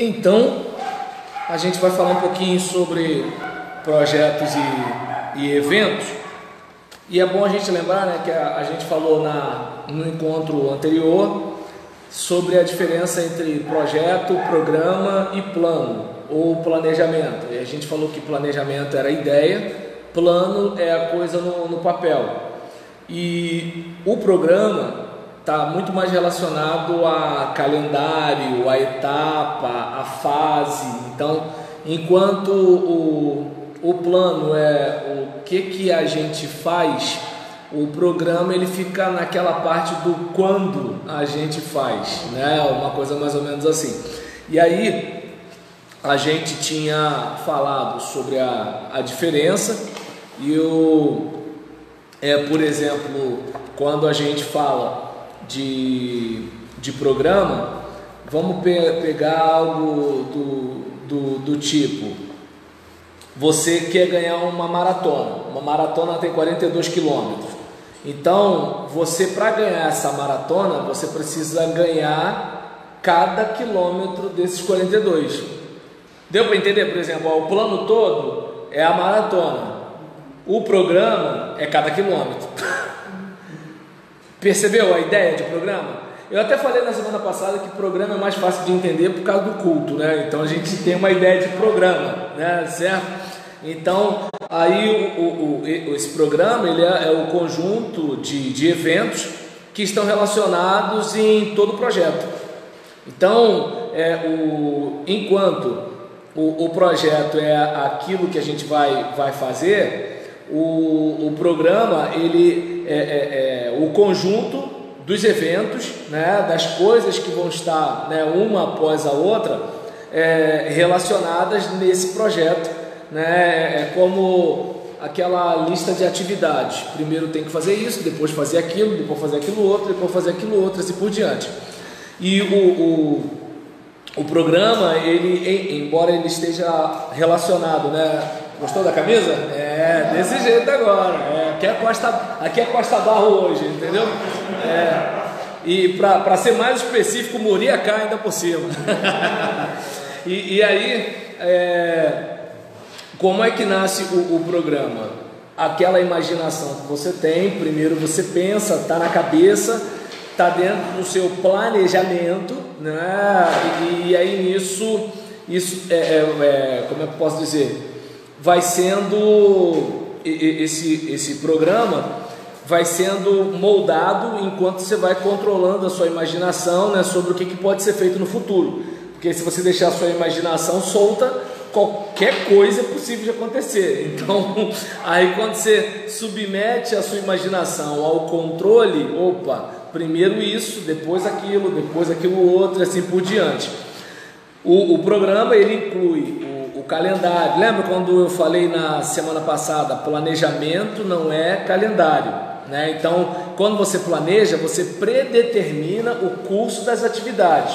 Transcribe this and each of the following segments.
Então, a gente vai falar um pouquinho sobre projetos e eventos. E é bom a gente lembrar, né, que a gente falou no encontro anterior sobre a diferença entre projeto, programa e plano, ou planejamento. E a gente falou que planejamento era a ideia, plano é a coisa no papel. E o programa está muito mais relacionado a calendário, a etapa, a fase. Então, enquanto o plano é o que a gente faz, o programa ele fica naquela parte do quando a gente faz, né? Uma coisa mais ou menos assim. E aí a gente tinha falado sobre a diferença e por exemplo, quando a gente fala de programa, vamos pegar algo do tipo: você quer ganhar uma maratona tem 42 quilômetros, então você, para ganhar essa maratona, você precisa ganhar cada quilômetro desses 42. Deu para entender? Por exemplo, o plano todo é a maratona, o programa é cada quilômetro. Percebeu a ideia de programa? Eu até falei na semana passada que programa é mais fácil de entender por causa do culto, né? Então a gente tem uma ideia de programa, né? Certo? Então aí esse programa ele é o conjunto de eventos que estão relacionados em todo o projeto. Então enquanto o projeto é aquilo que a gente vai fazer, o programa ele é o conjunto dos eventos, né, das coisas que vão estar, né, uma após a outra, relacionadas nesse projeto, né? É como aquela lista de atividades: primeiro tem que fazer isso, depois fazer aquilo, depois fazer aquilo outro, depois fazer aquilo outro, assim por diante. E o programa, ele, embora ele esteja relacionado, né? Gostou da camisa? Desse jeito agora. Aqui é Costa Barro hoje, entendeu? E para ser mais específico, Muriacá ainda por cima. e aí, como é que nasce o programa? Aquela imaginação que você tem, primeiro você pensa, está na cabeça, está dentro do seu planejamento, né? E aí isso como é que eu posso dizer? Vai sendo esse programa vai sendo moldado enquanto você vai controlando a sua imaginação, né, sobre o que pode ser feito no futuro. Porque se você deixar a sua imaginação solta, qualquer coisa é possível de acontecer. Então, aí quando você submete a sua imaginação ao controle, primeiro isso, depois aquilo outro, assim por diante. O programa ele inclui o calendário. Lembra quando eu falei na semana passada? Planejamento não é calendário, né? Então, quando você planeja, você predetermina o curso das atividades.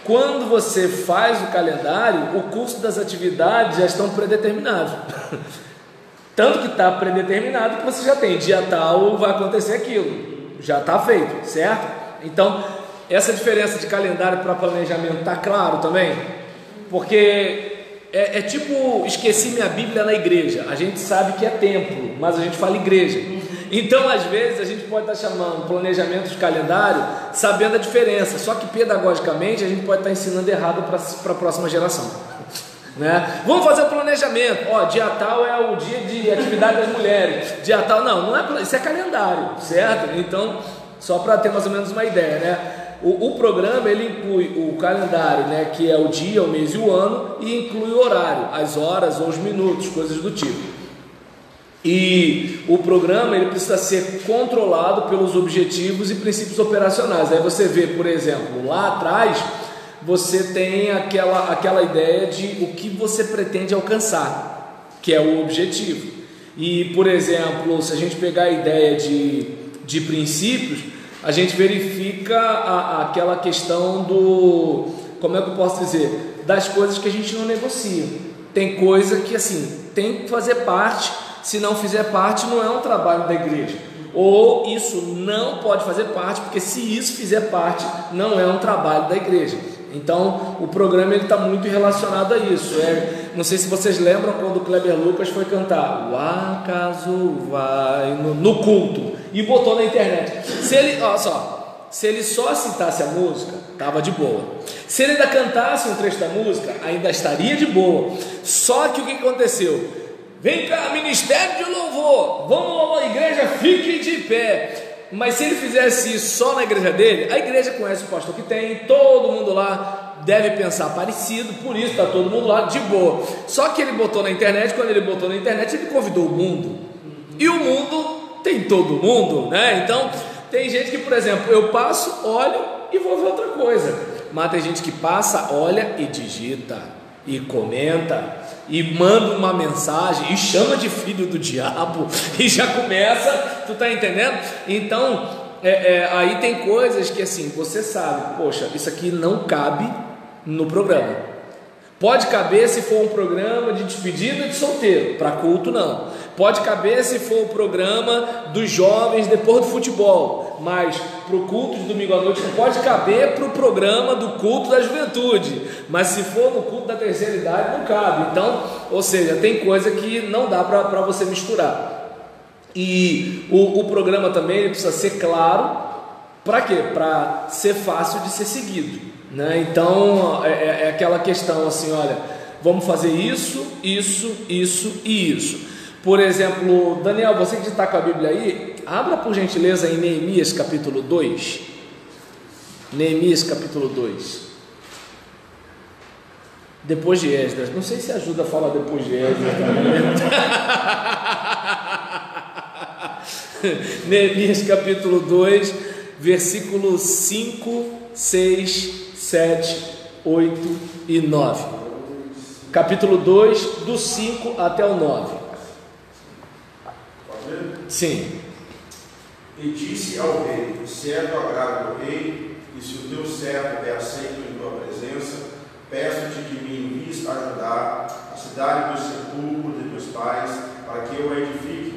Quando você faz o calendário, o curso das atividades já estão predeterminados. Tanto que está predeterminado que você já tem dia tal, vai acontecer aquilo, já está feito, certo? Então, essa diferença de calendário para planejamento está claro também? Porque é tipo, esqueci minha Bíblia na igreja. A gente sabe que é templo, mas a gente fala igreja. Então, às vezes, a gente pode estar chamando planejamento de calendário, sabendo a diferença. Só que, pedagogicamente, a gente pode estar ensinando errado para a próxima geração, né? Vamos fazer o planejamento. Dia tal é o dia de atividade das mulheres. Dia tal, não é, isso é calendário, certo? Então, só para ter mais ou menos uma ideia, né? O programa ele inclui o calendário, né, que é o dia, o mês e o ano, e inclui o horário, as horas ou os minutos, coisas do tipo. E o programa ele precisa ser controlado pelos objetivos e princípios operacionais. Aí você vê, por exemplo, lá atrás você tem aquela ideia de o que você pretende alcançar, que é o objetivo. E, por exemplo, se a gente pegar a ideia de princípios, a gente verifica aquela questão como é que eu posso dizer, das coisas que a gente não negocia. Tem coisa que assim, tem que fazer parte, se não fizer parte não é um trabalho da igreja. Ou isso não pode fazer parte, porque se isso fizer parte, não é um trabalho da igreja. Então o programa está muito relacionado a isso. Não sei se vocês lembram quando o Kleber Lucas foi cantar O Acaso Vai no culto e botou na internet. Se ele só citasse a música, estava de boa. Se ele ainda cantasse um trecho da música, ainda estaria de boa. Só que o que aconteceu? Vem cá, ministério de louvor, vamos lá, igreja, fique de pé. Mas se ele fizesse isso só na igreja dele, a igreja conhece o pastor que tem, todo mundo lá deve pensar parecido, por isso está todo mundo lá de boa. Só que ele botou na internet, quando ele botou na internet, ele convidou o mundo. E o mundo tem todo mundo, né? Então, tem gente que, por exemplo, eu passo, olho e vou ver outra coisa. Mas tem gente que passa, olha e digita, e comenta, e manda uma mensagem, e chama de filho do diabo, e já começa, tu tá entendendo? Então, aí tem coisas que assim, você sabe, poxa, isso aqui não cabe no programa. Pode caber se for um programa de despedida de solteiro, para culto não. Pode caber se for o programa dos jovens depois do futebol, mas para o culto de domingo à noite não pode caber para o programa do culto da juventude, mas se for no culto da terceira idade não cabe. Então, ou seja, tem coisa que não dá para você misturar. E o programa também ele precisa ser claro, para quê? Para ser fácil de ser seguido, né? Então é aquela questão assim, olha, vamos fazer isso, isso, isso e isso. Por exemplo, Daniel, você que está com a Bíblia aí, abra por gentileza em Neemias capítulo 2. Neemias capítulo 2. Depois de Esdras. Não sei se ajuda a falar depois de Esdras também. Neemias capítulo 2, versículos 5, 6, 7, 8 e 9. Capítulo 2, do 5 até o 9. Sim. E disse ao rei: se é do agrado do rei, e se o teu servo é aceito em tua presença, peço-te que me envies a ajudar a cidade do sepulcro de meus pais, para que eu a edifique.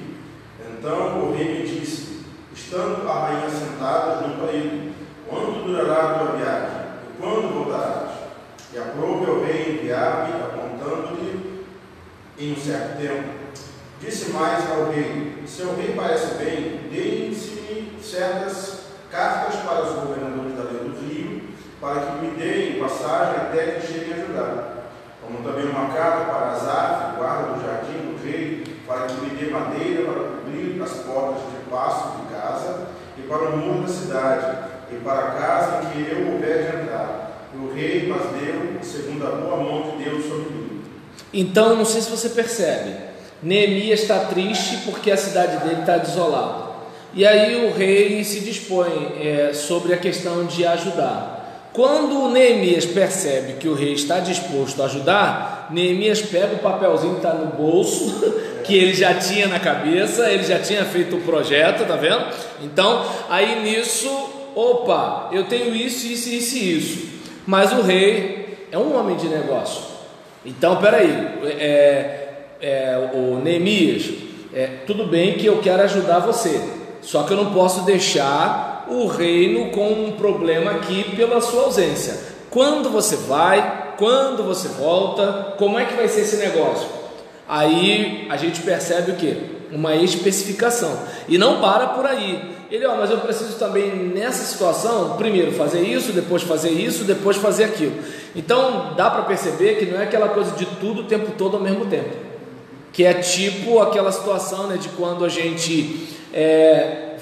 Então o rei me disse, estando a rainha sentada junto a ele: quando durará a tua viagem? E quando voltarás? E aprove ao rei enviar-me, apontando-lhe em um certo tempo. Disse mais ao rei: se ao rei parece bem, deem-se-me certas cartas para os governadores da lei do rio, para que me deem passagem até que cheguem a Judá. Como também uma carta para Asaf, guarda do jardim do rei, para que me dê madeira para cobrir as portas de passo de casa, e para o muro da cidade, e para a casa em que eu houver de entrar. E o rei mas deu, segundo a boa mão de Deus sobre mim. Então, não sei se você percebe, Neemias está triste porque a cidade dele está desolada. E aí o rei se dispõe sobre a questão de ajudar. Quando Neemias percebe que o rei está disposto a ajudar, Neemias pega o papelzinho que está no bolso, que ele já tinha na cabeça, ele já tinha feito o projeto, tá vendo? Então, aí nisso, opa, eu tenho isso, isso, isso e isso. Mas o rei é um homem de negócio. Então, peraí, o Neemias, tudo bem que eu quero ajudar você, só que eu não posso deixar o reino com um problema aqui pela sua ausência. Quando você vai, quando você volta, como é que vai ser esse negócio? Aí a gente percebe o que? Uma especificação, e não para por aí. Ele, mas eu preciso também nessa situação, primeiro fazer isso, depois fazer isso, depois fazer aquilo. Então dá para perceber que não é aquela coisa de tudo o tempo todo ao mesmo tempo, que é tipo aquela situação, né, de quando a gente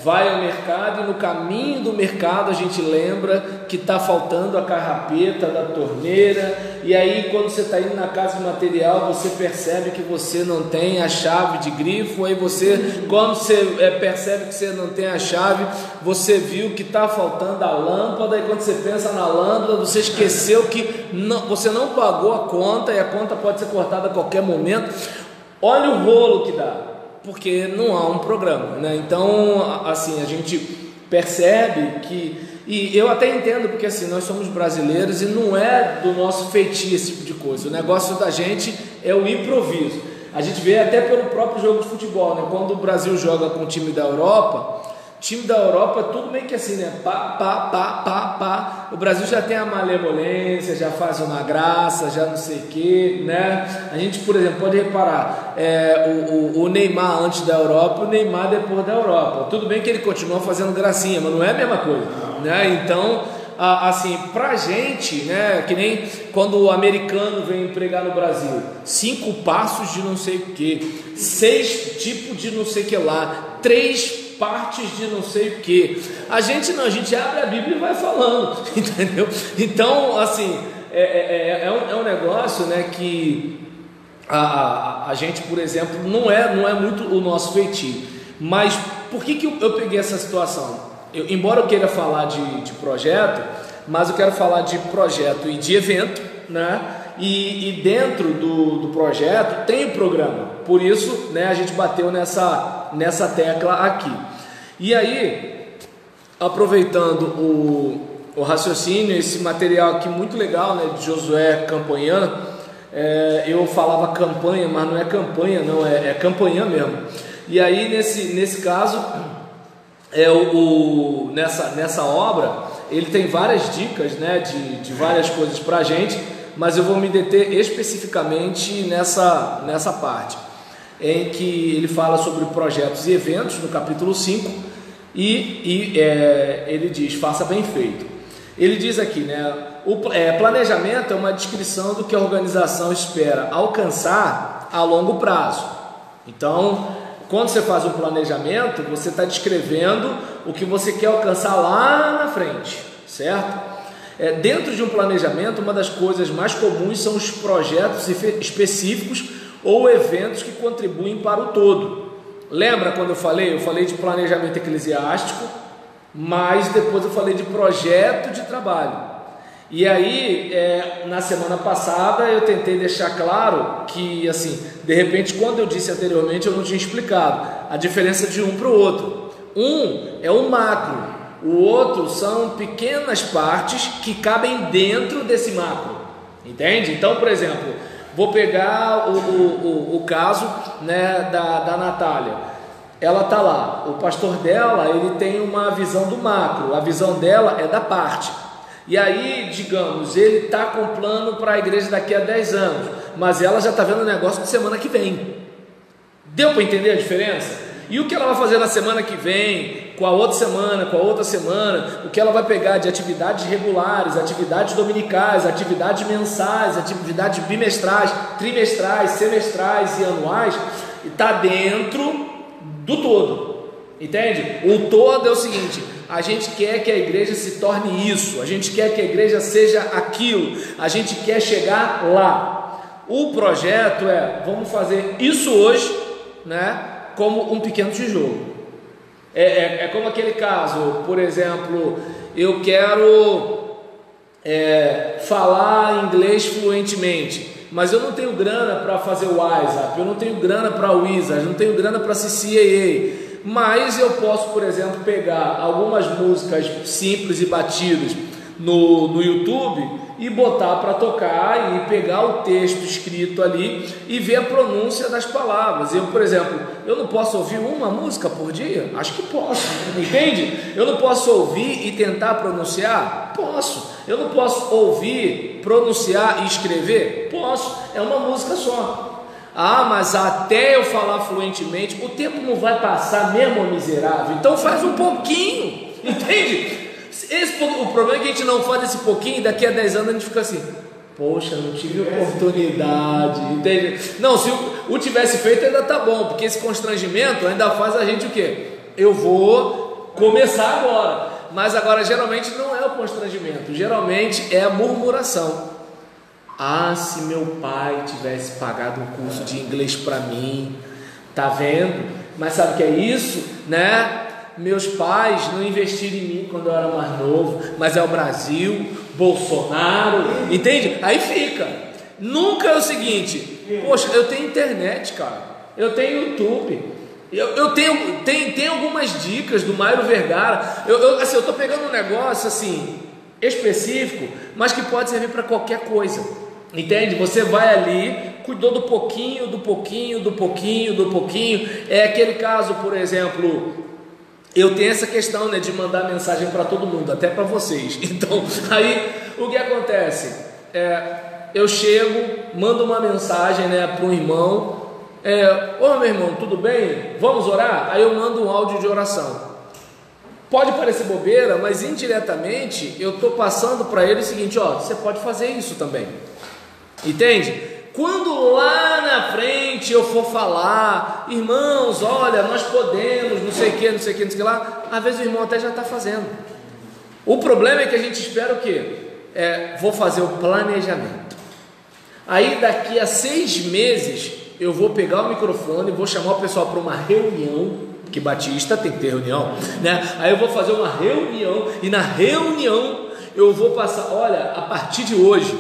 vai ao mercado e no caminho do mercado a gente lembra que está faltando a carrapeta da torneira, e aí quando você está indo na casa de material você percebe que você não tem a chave de grifo, aí quando você percebe que você não tem a chave, você viu que está faltando a lâmpada, e quando você pensa na lâmpada você esqueceu que você não pagou a conta, e a conta pode ser cortada a qualquer momento. Olha o rolo que dá, porque não há um programa, né? Então, assim, a gente percebe que, e eu até entendo, porque assim, nós somos brasileiros e não é do nosso feitio esse tipo de coisa. O negócio da gente é o improviso. A gente vê até pelo próprio jogo de futebol, né? Quando o Brasil joga com o time da Europa, time da Europa, tudo meio que assim, né? Pá. O Brasil já tem a malemolência, já faz uma graça, já não sei o que, né? A gente, por exemplo, pode reparar, o Neymar antes da Europa e o Neymar depois da Europa. Tudo bem que ele continua fazendo gracinha, mas não é a mesma coisa, né? Então, assim, pra gente, né? Que nem quando o americano vem pregar no Brasil, 5 passos de não sei o que, 6 tipos de não sei o que lá, 3 partes de não sei o que. A gente não, a gente abre a Bíblia e vai falando, entendeu? Então, assim, é um negócio, né, que a gente, por exemplo, não é muito o nosso feitio. Mas por que eu peguei essa situação? Embora eu queira falar de projeto, mas eu quero falar de projeto e de evento, né? E dentro do projeto tem o programa. Por isso, né, a gente bateu nessa tecla aqui. E aí, aproveitando o raciocínio, esse material aqui muito legal, né, de Josué Campanhã, eu falava campanha, mas não é campanha não, é campanhã mesmo. E aí nesse caso, nessa obra, ele tem várias dicas, né, de várias coisas para a gente, mas eu vou me deter especificamente nessa parte, em que ele fala sobre projetos e eventos, no capítulo 5, e ele diz, faça bem feito. Ele diz aqui, né, planejamento é uma descrição do que a organização espera alcançar a longo prazo. Então, quando você faz um planejamento, você está descrevendo o que você quer alcançar lá na frente, certo? Dentro de um planejamento, uma das coisas mais comuns são os projetos específicos ou eventos que contribuem para o todo. Lembra quando eu falei de planejamento eclesiástico, mas depois eu falei de projeto de trabalho. E aí, na semana passada, eu tentei deixar claro que, assim, de repente, quando eu disse anteriormente, eu não tinha explicado a diferença de um para o outro. Um é um macro, o outro são pequenas partes que cabem dentro desse macro, entende? Então, por exemplo, vou pegar o caso, né, da Natália. Ela está lá, o pastor dela, ele tem uma visão do macro, a visão dela é da parte. E aí, digamos, ele está com plano para a igreja daqui a 10 anos, mas ela já está vendo o negócio de semana que vem. Deu para entender a diferença? E o que ela vai fazer na semana que vem, com a outra semana, o que ela vai pegar de atividades regulares, atividades dominicais, atividades mensais, atividades bimestrais, trimestrais, semestrais e anuais, está dentro do todo, entende? O todo é o seguinte: a gente quer que a igreja se torne isso, a gente quer que a igreja seja aquilo, a gente quer chegar lá. O projeto vamos fazer isso hoje, né, como um pequeno tijolo. É como aquele caso, por exemplo, eu quero falar inglês fluentemente, mas eu não tenho grana para fazer o WhatsApp, eu não tenho grana para o Wizard, eu não tenho grana para CCAA. Mas eu posso, por exemplo, pegar algumas músicas simples e batidas no YouTube e botar para tocar e pegar o texto escrito ali e ver a pronúncia das palavras. Eu, por exemplo, eu não posso ouvir uma música por dia? Acho que posso, entende? Eu não posso ouvir e tentar pronunciar? Posso. Eu não posso ouvir, pronunciar e escrever? Posso. É uma música só. Ah, mas até eu falar fluentemente, o tempo não vai passar mesmo, miserável. Então faz um pouquinho, entende? O problema é que a gente não faz esse pouquinho e daqui a 10 anos a gente fica assim: poxa, não tive oportunidade, entende? Não, se o tivesse feito ainda tá bom, porque esse constrangimento ainda faz a gente o quê? Eu vou começar agora. Mas agora geralmente não é o constrangimento, geralmente é a murmuração. Ah, se meu pai tivesse pagado um curso de inglês para mim, tá vendo? Mas sabe o que é isso, né? Meus pais não investiram em mim quando eu era mais novo, mas é o Brasil, Bolsonaro, entende? Aí fica. Nunca é o seguinte: poxa, eu tenho internet, cara, eu tenho YouTube, eu tenho algumas dicas do Mário Vergara. Eu estou pegando um negócio assim específico, mas que pode servir para qualquer coisa. Entende? Você vai ali, cuidou do pouquinho. É aquele caso, por exemplo, eu tenho essa questão, né, de mandar mensagem para todo mundo, até para vocês. Então, aí o que acontece? Eu chego, mando uma mensagem, né, para um irmão. Ô meu irmão, tudo bem? Vamos orar? Aí eu mando um áudio de oração. Pode parecer bobeira, mas indiretamente eu estou passando para ele o seguinte: ó, você pode fazer isso também. Entende? Quando lá na frente eu for falar, irmãos, olha, nós podemos, não sei o que, não sei o que, não sei o que lá, às vezes o irmão até já está fazendo. O problema é que a gente espera o quê? Vou fazer o planejamento. Aí daqui a 6 meses eu vou pegar o microfone e vou chamar o pessoal para uma reunião, que batista tem que ter reunião, né? Aí eu vou fazer uma reunião e na reunião eu vou passar, olha, a partir de hoje,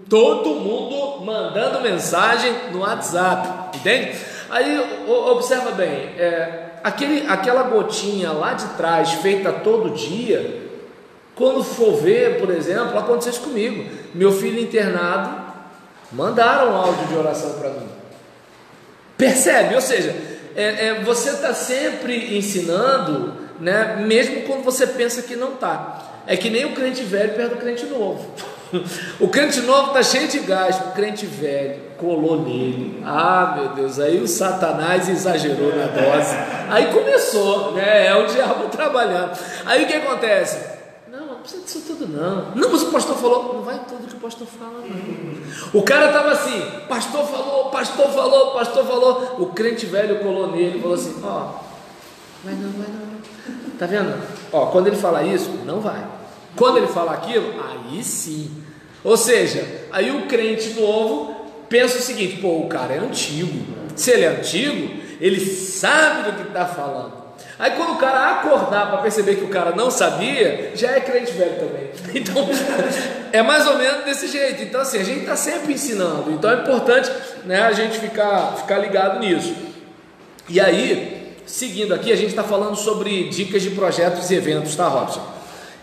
todo mundo mandando mensagem no WhatsApp, entende? Aí observa bem, aquela gotinha lá de trás, feita todo dia, quando for ver, por exemplo, aconteceu isso comigo. Meu filho internado, mandaram um áudio de oração para mim. Percebe? Ou seja, você está sempre ensinando, né, mesmo quando você pensa que não está. É que nem o crente velho perto do crente novo. O crente novo está cheio de gás, o crente velho colou nele. Ah, meu Deus, aí o Satanás exagerou na dose. Aí começou, né? O diabo trabalhando. Aí o que acontece? Não precisa disso tudo não. Não, mas o pastor falou. Não vai tudo que o pastor fala não. O cara estava assim, pastor falou, pastor falou, pastor falou. O crente velho colou nele e falou assim: vai não. Tá vendo? Quando ele fala isso, não vai. Quando ele fala aquilo, aí sim. Ou seja, aí o crente novo pensa o seguinte: pô, o cara é antigo. Se ele é antigo, ele sabe do que está falando. Aí quando o cara acordar para perceber que o cara não sabia, já é crente velho também. Então, é mais ou menos desse jeito. Então assim, a gente está sempre ensinando. Então é importante, né, a gente ficar ligado nisso. E aí, seguindo aqui, a gente está falando sobre dicas de projetos e eventos, tá, Robson?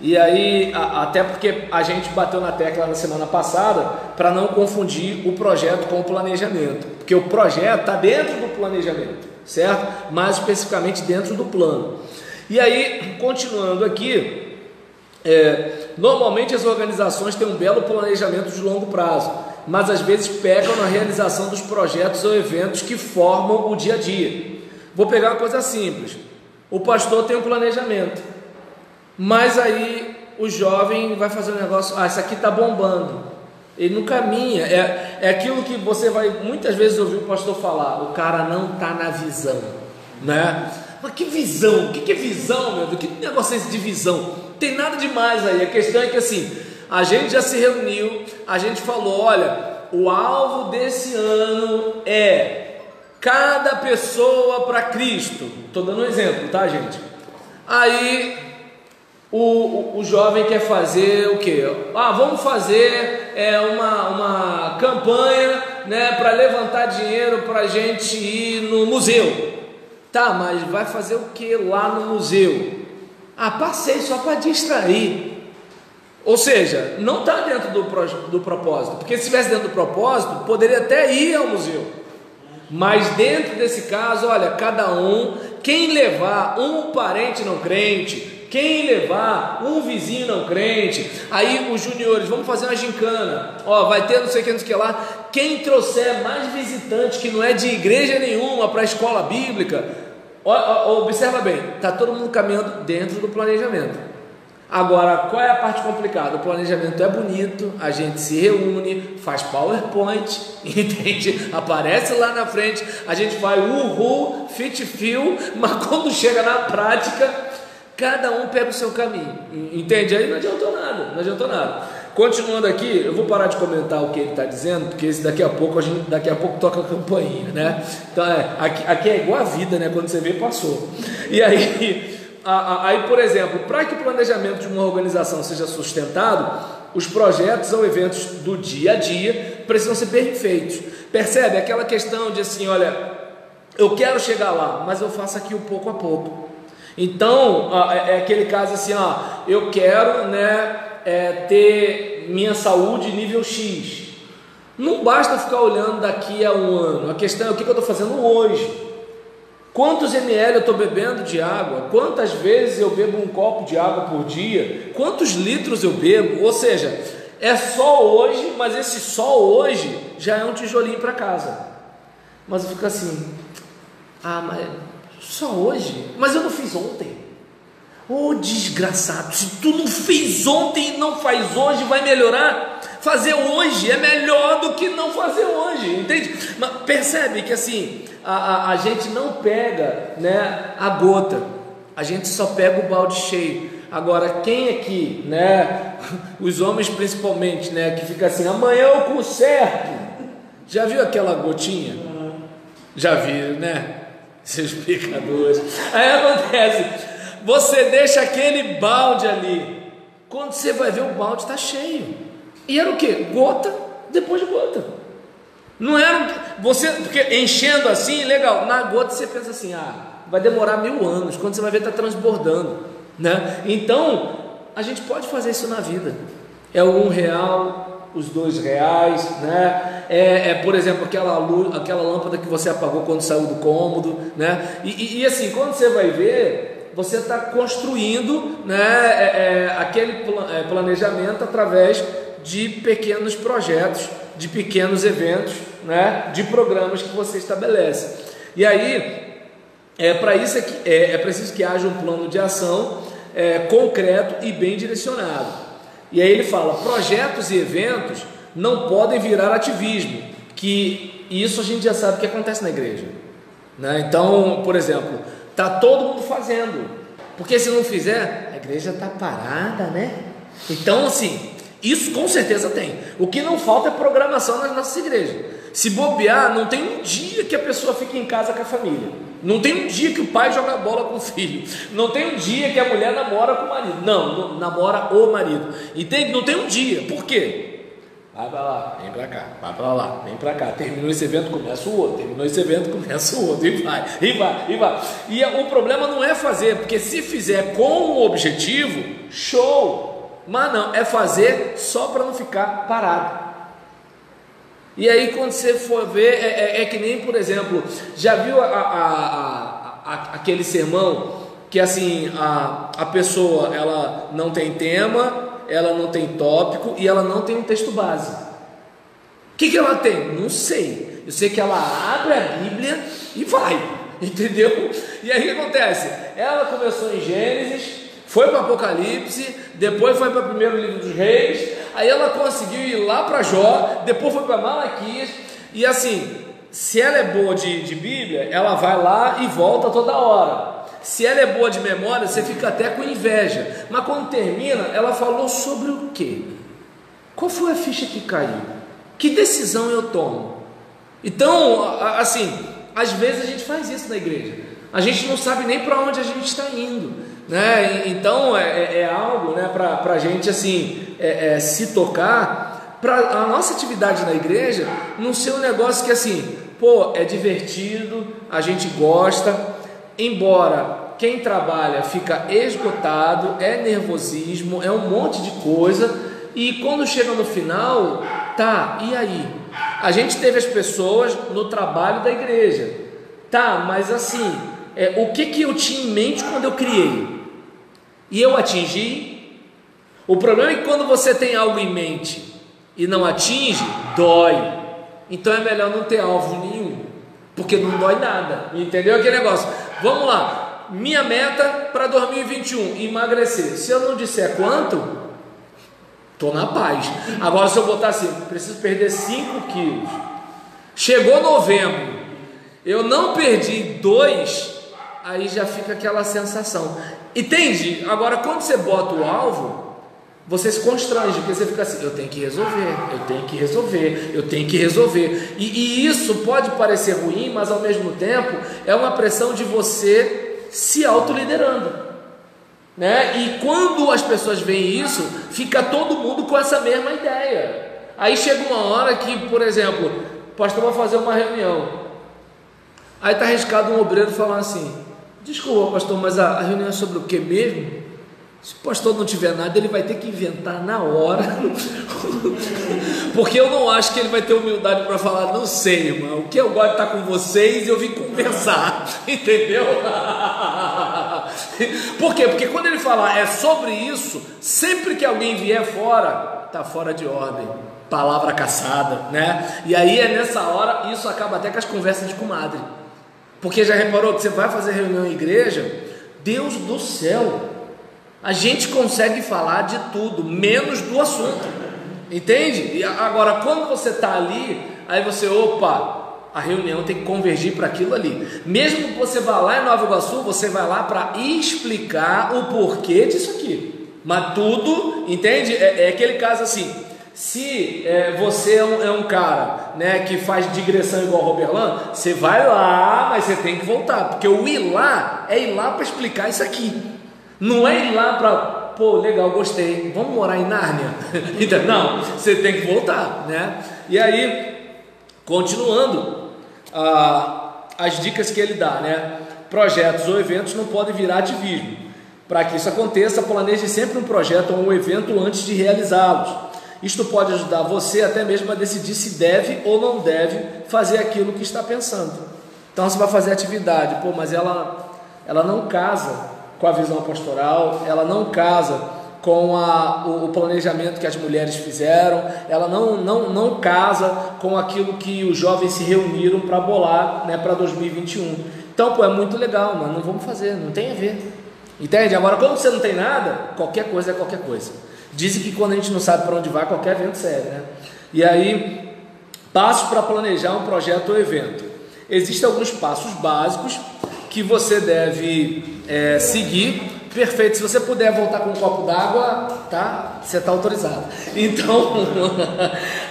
E aí, até porque a gente bateu na tecla na semana passada para não confundir o projeto com o planejamento, porque o projeto está dentro do planejamento, certo? Mais especificamente dentro do plano. E aí, continuando aqui, normalmente as organizações têm um belo planejamento de longo prazo, mas às vezes pecam na realização dos projetos ou eventos que formam o dia a dia. Vou pegar uma coisa simples: o pastor tem um planejamento, mas aí o jovem vai fazer um negócio, isso aqui está bombando, ele não caminha, é aquilo que você vai muitas vezes ouvir o pastor falar: o cara não está na visão, né? Mas que visão? O que é visão, meu Deus? Que negócio é esse de visão? Não tem nada demais aí. A questão é que assim, a gente já se reuniu, a gente falou: olha, o alvo desse ano é cada pessoa para Cristo. Estou dando um exemplo, tá, gente? Aí o jovem quer fazer o quê? Vamos fazer uma campanha, né, para levantar dinheiro para a gente ir no museu. Tá, mas vai fazer o que lá no museu? Passei só para distrair. Ou seja, não está dentro do propósito, porque se estivesse dentro do propósito, poderia até ir ao museu. Mas dentro desse caso, olha, cada um, quem levar um parente não crente, quem levar um vizinho não crente, aí os juniores, vamos fazer uma gincana, vai ter não sei o que lá, quem trouxer mais visitante que não é de igreja nenhuma para a escola bíblica, observa bem, está todo mundo caminhando dentro do planejamento. Agora, qual é a parte complicada? O planejamento é bonito, a gente se reúne, faz PowerPoint, entende? Aparece lá na frente, a gente faz fit feel, mas quando chega na prática, cada um pega o seu caminho, entende? Aí não adiantou nada. Continuando aqui, eu vou parar de comentar o que ele está dizendo, porque daqui a pouco toca a campainha, né? Então aqui é igual a vida, né? Quando você vê, passou. E aí, por exemplo, para que o planejamento de uma organização seja sustentado, os projetos ou eventos do dia a dia precisam ser bem feitos. Percebe? Aquela questão de assim, olha, eu quero chegar lá, mas eu faço aqui o pouco a pouco. Então, é aquele caso assim, eu quero, né, ter minha saúde nível X. Não basta ficar olhando daqui a um ano. A questão é o que eu estou fazendo hoje. Quantos ml eu estou bebendo de água? Quantas vezes eu bebo um copo de água por dia? Quantos litros eu bebo? Ou seja, é só hoje, mas esse só hoje já é um tijolinho para casa. Mas eu fico assim, mas só hoje? Mas eu não fiz ontem. Ô desgraçado, se tu não fez ontem e não faz hoje, vai melhorar? Fazer hoje é melhor do que não fazer hoje, entende? Mas percebe que assim, a gente não pega, né, a gota, a gente só pega o balde cheio. Agora, quem aqui, né, os homens principalmente, né, que fica assim, amanhã eu conserto, já viu aquela gotinha? Já viu, né? Seus pecadores. Aí acontece, você deixa aquele balde ali, quando você vai ver o balde está cheio. E era o que? Gota depois de gota. Não era você, porque enchendo assim, legal, na gota você pensa assim, vai demorar 1000 anos, quando você vai ver está transbordando, né? Então a gente pode fazer isso na vida. É o R$1, os R$2, né? Por exemplo, aquela lâmpada que você apagou quando saiu do cômodo, né? E assim, quando você vai ver, você está construindo, né, aquele planejamento através de pequenos projetos, de pequenos eventos, né, de programas que você estabelece. E aí, para isso é preciso que haja um plano de ação concreto e bem direcionado. E aí ele fala, projetos e eventos não podem virar ativismo, que isso a gente já sabe que acontece na igreja, né? Então, por exemplo, está todo mundo fazendo, porque se não fizer, a igreja está parada, né? Então assim, isso com certeza tem. O que não falta é programação nas nossas igrejas. Se bobear, não tem um dia que a pessoa fique em casa com a família. Não tem um dia que o pai joga bola com o filho. Não tem um dia que a mulher namora com o marido. Não, namora o marido. Entende? Não tem um dia. Por quê? Vai para lá, vem para cá, vai para lá, vem para cá. Terminou esse evento, começa o outro. Terminou esse evento, começa o outro. E vai. E o problema não é fazer, porque se fizer com um objetivo, show. Mas não, é fazer só para não ficar parado. E aí quando você for ver, é que nem, por exemplo, já viu aquele sermão que assim, a pessoa, ela não tem tema, ela não tem tópico e ela não tem um texto base. O que ela tem? Não sei. Eu sei que ela abre a Bíblia e vai, entendeu? E aí o que acontece? Ela começou em Gênesis, foi para Apocalipse, depois foi para o primeiro livro dos Reis, aí ela conseguiu ir lá para Jó, depois foi para Malaquias, e assim, se ela é boa de Bíblia, ela vai lá e volta toda hora. Se ela é boa de memória, você fica até com inveja, mas quando termina, ela falou sobre o quê? Qual foi a ficha que caiu? Que decisão eu tomo? Então, assim, às vezes a gente faz isso na igreja, a gente não sabe nem para onde a gente está indo, né? Então é algo, né, para a gente assim, se tocar, para a nossa atividade na igreja não ser um negócio que assim, é divertido, a gente gosta, embora quem trabalha fica esgotado, é nervosismo, é um monte de coisa, e quando chega no final, e aí? A gente teve as pessoas no trabalho da igreja, mas assim, o que eu tinha em mente quando eu criei? E eu atingi? O problema é que quando você tem algo em mente e não atinge, dói. Então é melhor não ter alvo nenhum, porque não dói nada, entendeu aquele negócio? Vamos lá, minha meta para 2021, emagrecer. Se eu não disser quanto, estou na paz. Agora se eu botar assim, preciso perder 5 quilos, chegou novembro, eu não perdi 2, aí já fica aquela sensação, entende? Agora quando você bota o alvo, você se constrange, porque você fica assim, eu tenho que resolver, e isso pode parecer ruim, mas ao mesmo tempo é uma pressão de você se autoliderando, né? E quando as pessoas veem isso, fica todo mundo com essa mesma ideia. Aí chega uma hora que, por exemplo, o pastor vai fazer uma reunião, aí está arriscado um obreiro falando assim, desculpa pastor, mas a reunião é sobre o que mesmo? Se o pastor não tiver nada, ele vai ter que inventar na hora, Porque eu não acho que ele vai ter humildade para falar, não sei, irmão, o que eu gosto de estar com vocês e eu vim conversar, entendeu? Por quê? Porque quando ele falar é sobre isso, sempre que alguém vier fora, está fora de ordem, palavra caçada, né? E aí é nessa hora, isso acaba até com as conversas de comadre, porque já reparou que você vai fazer reunião em igreja, Deus do céu, a gente consegue falar de tudo, menos do assunto, entende? E agora, quando você está ali, aí você, opa, a reunião tem que convergir para aquilo ali. Mesmo que você vá lá em Nova Iguaçu, você vai lá para explicar o porquê disso aqui. Mas tudo, entende? É aquele caso assim, se você é um cara, né, que faz digressão igual o Roberlan, você vai lá, mas você tem que voltar, porque o ir lá é ir lá para explicar isso aqui. Não é ir lá para, pô, legal, gostei, vamos morar em Nárnia. Então, não, você tem que voltar, né? E aí, continuando, as dicas que ele dá, né? Projetos ou eventos não podem virar ativismo. Para que isso aconteça, planeje sempre um projeto ou um evento antes de realizá-los. Isto pode ajudar você até mesmo a decidir se deve ou não deve fazer aquilo que está pensando. Então você vai fazer atividade, pô, mas ela não casa com a visão pastoral, ela não casa com o planejamento que as mulheres fizeram, ela não casa com aquilo que os jovens se reuniram para bolar, né, para 2021. Então, pô, é muito legal, mas não vamos fazer, não tem a ver, entende? Agora, quando você não tem nada, qualquer coisa é qualquer coisa. Dizem que quando a gente não sabe para onde vai, qualquer evento serve, né? E aí, passos para planejar um projeto ou evento. Existem alguns passos básicos que você deve seguir. Perfeito, se você puder voltar com um copo d'água, tá? Você está autorizado. Então,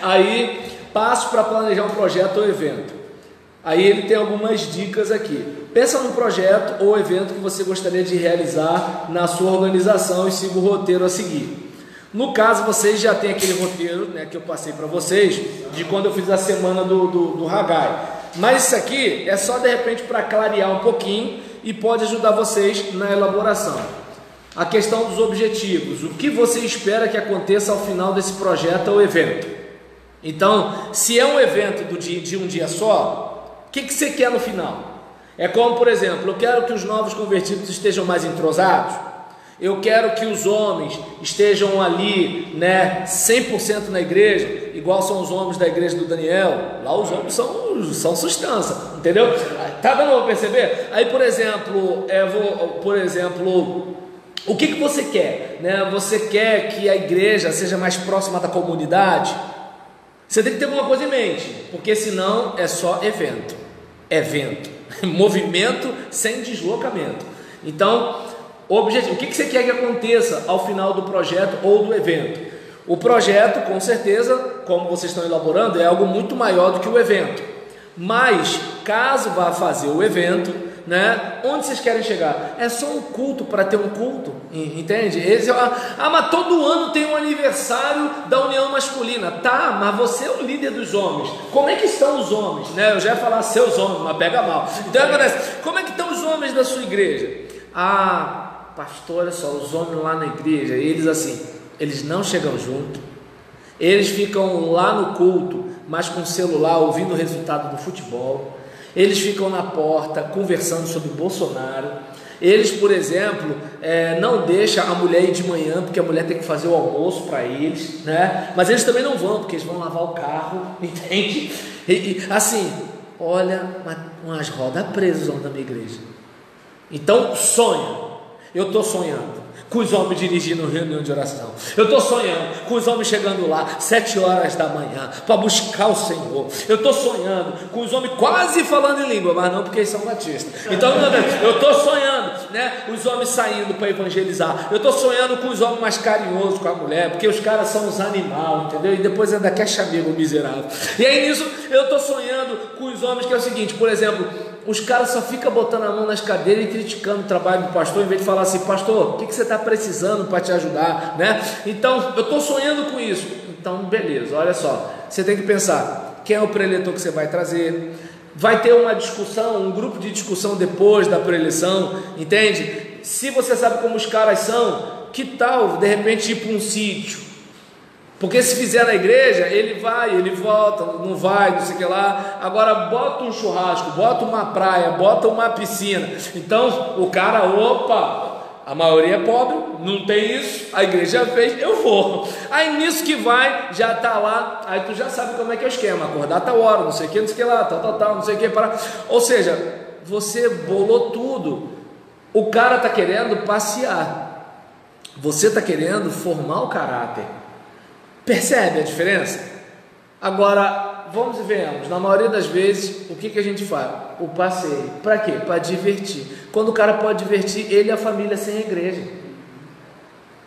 aí, passos para planejar um projeto ou evento. Aí ele tem algumas dicas aqui. Pensa num projeto ou evento que você gostaria de realizar na sua organização e siga o roteiro a seguir. No caso, vocês já têm aquele roteiro, né, que eu passei para vocês, de quando eu fiz a semana do Haggai. Mas isso aqui é só de repente para clarear um pouquinho e pode ajudar vocês na elaboração. A questão dos objetivos, o que você espera que aconteça ao final desse projeto ou evento. Então, se é um evento de um dia só, o que você quer no final? É como, por exemplo, eu quero que os novos convertidos estejam mais entrosados, eu quero que os homens estejam ali, né, 100% na igreja, igual são os homens da igreja do Daniel. Lá os homens são substância, entendeu? Tá dando para perceber? Aí, por exemplo, o que você quer, né? Você quer que a igreja seja mais próxima da comunidade? Você tem que ter alguma coisa em mente, porque senão é só evento, movimento sem deslocamento. Então, objetivo, o que você quer que aconteça ao final do projeto ou do evento? O projeto, com certeza, como vocês estão elaborando, é algo muito maior do que o evento. Mas, caso vá fazer o evento, né, onde vocês querem chegar? É só um culto para ter um culto, entende? Mas todo ano tem um aniversário da união masculina. Tá, mas você é o líder dos homens. Como é que estão os homens? Né? Eu já ia falar seus homens, mas pega mal. Então, como é que estão os homens da sua igreja? Pastor, olha só, os homens lá na igreja, eles não chegam junto, eles ficam lá no culto, mas com o celular, ouvindo o resultado do futebol, eles ficam na porta, conversando sobre Bolsonaro, eles, por exemplo, não deixam a mulher ir de manhã, porque a mulher tem que fazer o almoço para eles, né? Mas eles também não vão, porque eles vão lavar o carro, entende? Olha, umas rodas presas da minha igreja. Então, sonha. Eu estou sonhando com os homens dirigindo reunião de oração. Eu estou sonhando com os homens chegando lá 7 horas da manhã para buscar o Senhor. Eu estou sonhando com os homens quase falando em língua, mas não porque eles são batistas. Então, eu estou sonhando, né, os homens saindo para evangelizar. Eu estou sonhando com os homens mais carinhosos com a mulher, porque os caras são os animais, entendeu? E depois ainda quer chamego miserável. E aí nisso eu estou sonhando com os homens que é o seguinte, por exemplo, os caras só ficam botando a mão nas cadeiras e criticando o trabalho do pastor, em vez de falar assim, pastor, o que você está precisando para te ajudar, né? Então, eu estou sonhando com isso. Então, beleza, olha só, você tem que pensar, quem é o preletor que você vai trazer? Vai ter uma discussão, um grupo de discussão depois da preleção, entende? Se você sabe como os caras são, que tal, de repente, ir para um sítio? Porque se fizer na igreja, ele vai, ele volta, não vai, não sei o que lá. Agora bota um churrasco, bota uma praia, bota uma piscina. Então o cara, opa, a maioria é pobre, não tem isso, a igreja fez, eu vou. Aí nisso que vai, já tá lá, aí tu já sabe como é que é o esquema, acordar tal hora, não sei o que, não sei o que lá, tal, não sei o que, para. Ou seja, você bolou tudo. O cara tá querendo passear, você tá querendo formar o caráter. Percebe a diferença? Agora, vamos e venhamos, na maioria das vezes, o que a gente faz? O passeio. Para quê? Para divertir. Quando o cara pode divertir, ele e a família sem a igreja.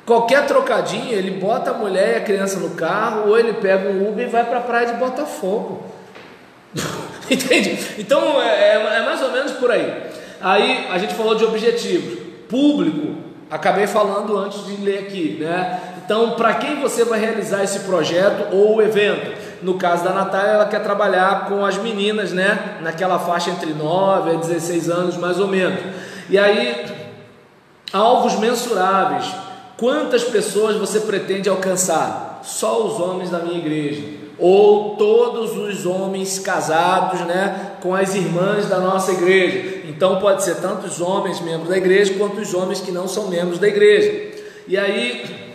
Qualquer trocadinho, ele bota a mulher e a criança no carro, ou ele pega um Uber e vai para a praia de Botafogo. Entende? Então, é mais ou menos por aí. Aí, a gente falou de objetivos. Público, acabei falando antes de ler aqui, né? Então, para quem você vai realizar esse projeto ou evento? No caso da Natália, ela quer trabalhar com as meninas, né? Naquela faixa entre 9 a 16 anos, mais ou menos. E aí, alvos mensuráveis. Quantas pessoas você pretende alcançar? Só os homens da minha igreja. Ou todos os homens casados, né? Com as irmãs da nossa igreja. Então, pode ser tanto os homens membros da igreja, quanto os homens que não são membros da igreja. E aí,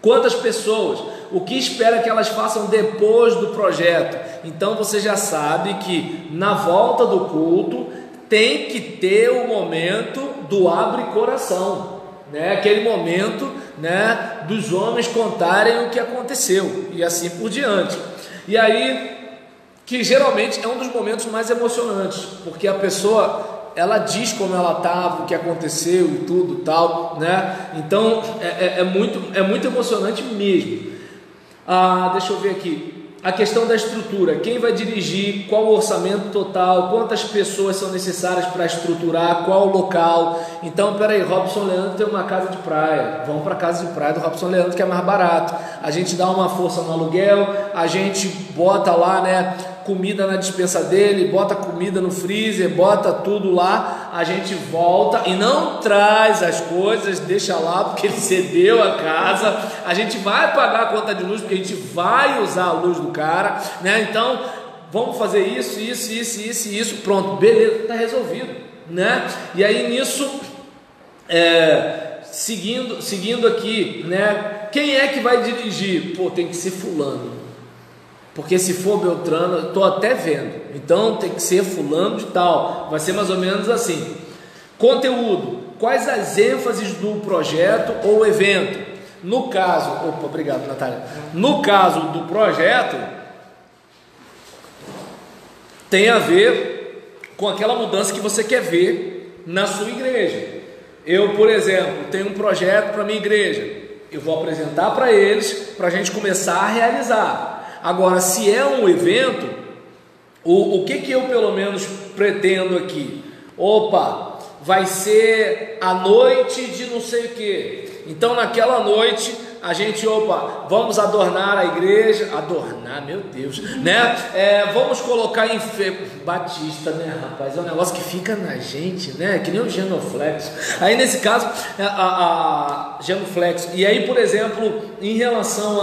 quantas pessoas? O que espera que elas façam depois do projeto? Então você já sabe que na volta do culto tem que ter o momento do abre coração, né? Aquele momento, né, dos homens contarem o que aconteceu e assim por diante. E aí, que geralmente é um dos momentos mais emocionantes, porque a pessoa, ela diz como ela estava, o que aconteceu e tudo tal, né? Então é muito emocionante mesmo. Deixa eu ver aqui. A questão da estrutura, quem vai dirigir, qual o orçamento total, quantas pessoas são necessárias para estruturar, qual o local. Então, peraí, Robson Leandro tem uma casa de praia, vamos para a casa de praia do Robson Leandro, que é mais barato. A gente dá uma força no aluguel, a gente bota lá, né, comida na despensa dele, bota comida no freezer, bota tudo lá, a gente volta e não traz as coisas, deixa lá porque ele cedeu a casa, a gente vai pagar a conta de luz porque a gente vai usar a luz do cara, né? Então vamos fazer isso, pronto, beleza, tá resolvido, né? E aí nisso, seguindo aqui, né? Quem é que vai dirigir? Pô, tem que ser fulano. Porque se for Beltrano, eu estou até vendo, então tem que ser fulano de tal, vai ser mais ou menos assim. Conteúdo, quais as ênfases do projeto ou evento? No caso, obrigado Natália, no caso do projeto, tem a ver com aquela mudança que você quer ver na sua igreja. Eu, por exemplo, tenho um projeto para minha igreja, eu vou apresentar para eles, para a gente começar a realizar. Agora, se é um evento, o que eu pelo menos pretendo aqui? Vai ser a noite de não sei o que. Então naquela noite a gente, vamos adornar a igreja, meu Deus, né? Vamos colocar em Batista, né, rapaz? É um negócio que fica na gente, né? Que nem o genuflexo. Aí nesse caso, a genuflexo. E aí, por exemplo, em relação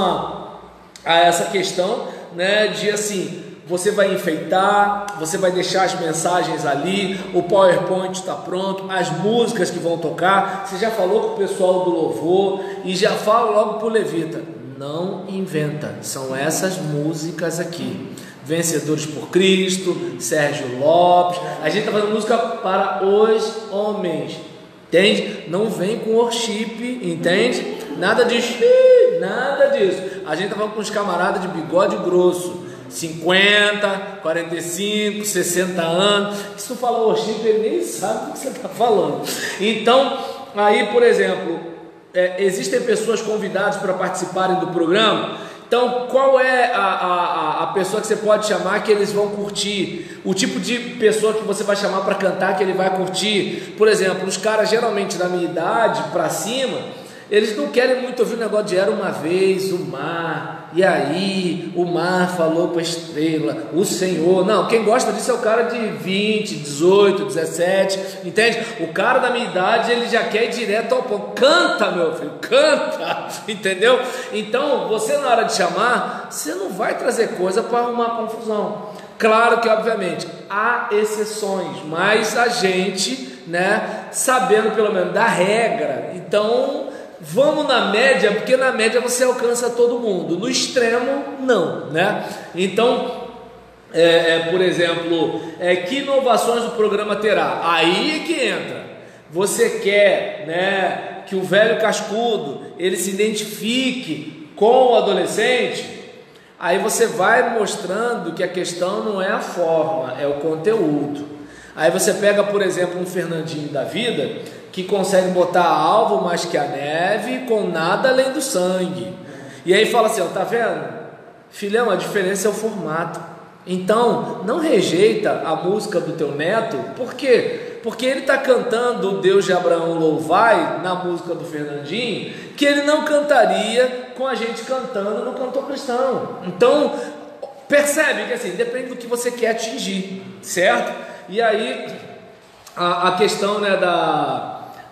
a essa questão, né, de assim, você vai enfeitar, você vai deixar as mensagens ali, o PowerPoint está pronto, as músicas que vão tocar, você já falou com o pessoal do louvor e já fala logo para o levita, não inventa, são essas músicas aqui, Vencedores por Cristo, Sérgio Lopes, a gente está fazendo música para os homens, entende? Não vem com worship, entende? Nada disso. A gente tá falando com os camaradas de bigode grosso, 50, 45, 60 anos. Se tu fala worship, ele nem sabe o que você está falando. Então, aí, por exemplo, existem pessoas convidadas para participarem do programa. Então, qual é a pessoa que você pode chamar que eles vão curtir? O tipo de pessoa que você vai chamar para cantar que ele vai curtir? Por exemplo, os caras geralmente da minha idade para cima, Eles não querem muito ouvir o negócio de era uma vez, o mar, e aí o mar falou para a estrela, o Senhor. Não, quem gosta disso é o cara de 20, 18, 17, entende? O cara da minha idade, ele já quer ir direto ao ponto. Canta, meu filho, canta, entendeu? Então, você na hora de chamar, você não vai trazer coisa para arrumar confusão. Claro que, obviamente, há exceções, mas a gente, né, sabendo pelo menos da regra, então vamos na média, porque na média você alcança todo mundo, no extremo não, né? Então, por exemplo, que inovações o programa terá? Aí é que entra. Você quer, né, que o velho cascudo ele se identifique com o adolescente? Aí você vai mostrando que a questão não é a forma, é o conteúdo. Aí você pega, por exemplo, um Fernandinho da vida, que consegue botar alvo mais que a neve, com nada além do sangue. E aí fala assim, ó, tá vendo? Filhão, a diferença é o formato. Então, não rejeita a música do teu neto, por quê? Porque ele está cantando o Deus de Abraão louvai na música do Fernandinho, que ele não cantaria com a gente cantando no cantor cristão. Então, percebe que assim, depende do que você quer atingir, certo? E aí, a questão, né,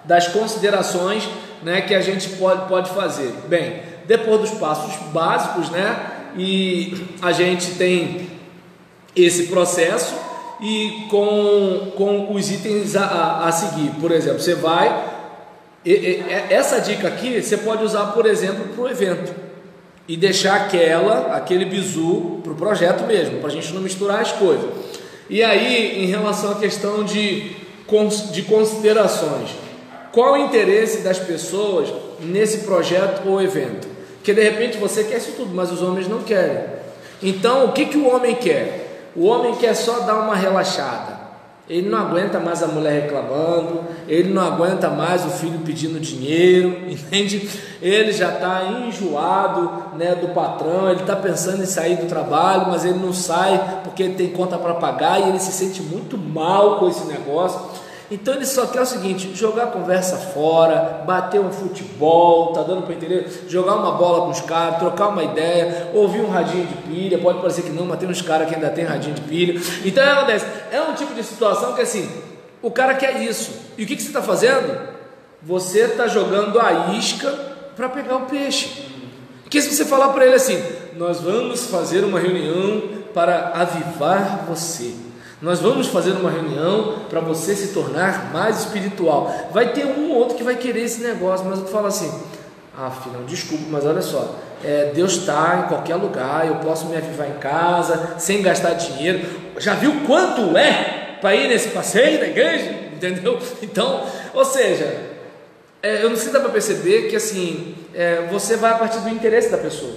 das considerações, né, que a gente pode fazer. Bem, depois dos passos básicos, né, e a gente tem esse processo e com os itens a seguir. Por exemplo, você vai, essa dica aqui você pode usar, por exemplo, para o evento e deixar aquele bizu para o projeto mesmo, para a gente não misturar as coisas. E aí, em relação à questão de considerações, qual o interesse das pessoas nesse projeto ou evento? Porque de repente você quer isso tudo, mas os homens não querem. Então, o que o homem quer? O homem quer só dar uma relaxada. Ele não aguenta mais a mulher reclamando, ele não aguenta mais o filho pedindo dinheiro, entende? Ele já está enjoado, né, do patrão, ele está pensando em sair do trabalho, mas ele não sai porque ele tem conta para pagar e ele se sente muito mal com esse negócio. Então ele só quer o seguinte: jogar a conversa fora, bater um futebol, tá dando para entender? Jogar uma bola com os caras, trocar uma ideia, ouvir um radinho de pilha. Pode parecer que não, mas tem uns caras que ainda tem radinho de pilha. Então é um tipo de situação que assim, o cara quer isso. E o que você está fazendo? Você está jogando a isca para pegar o peixe. Porque se você falar para ele assim: nós vamos fazer uma reunião para avivar você, nós vamos fazer uma reunião para você se tornar mais espiritual, vai ter um ou outro que vai querer esse negócio, mas eu falo assim: ah, filhão, desculpa, mas olha só, Deus está em qualquer lugar, eu posso me avivar em casa, sem gastar dinheiro. Já viu quanto é para ir nesse passeio da igreja? Entendeu? Então, ou seja, eu não sei se dá para perceber que assim, você vai a partir do interesse da pessoa.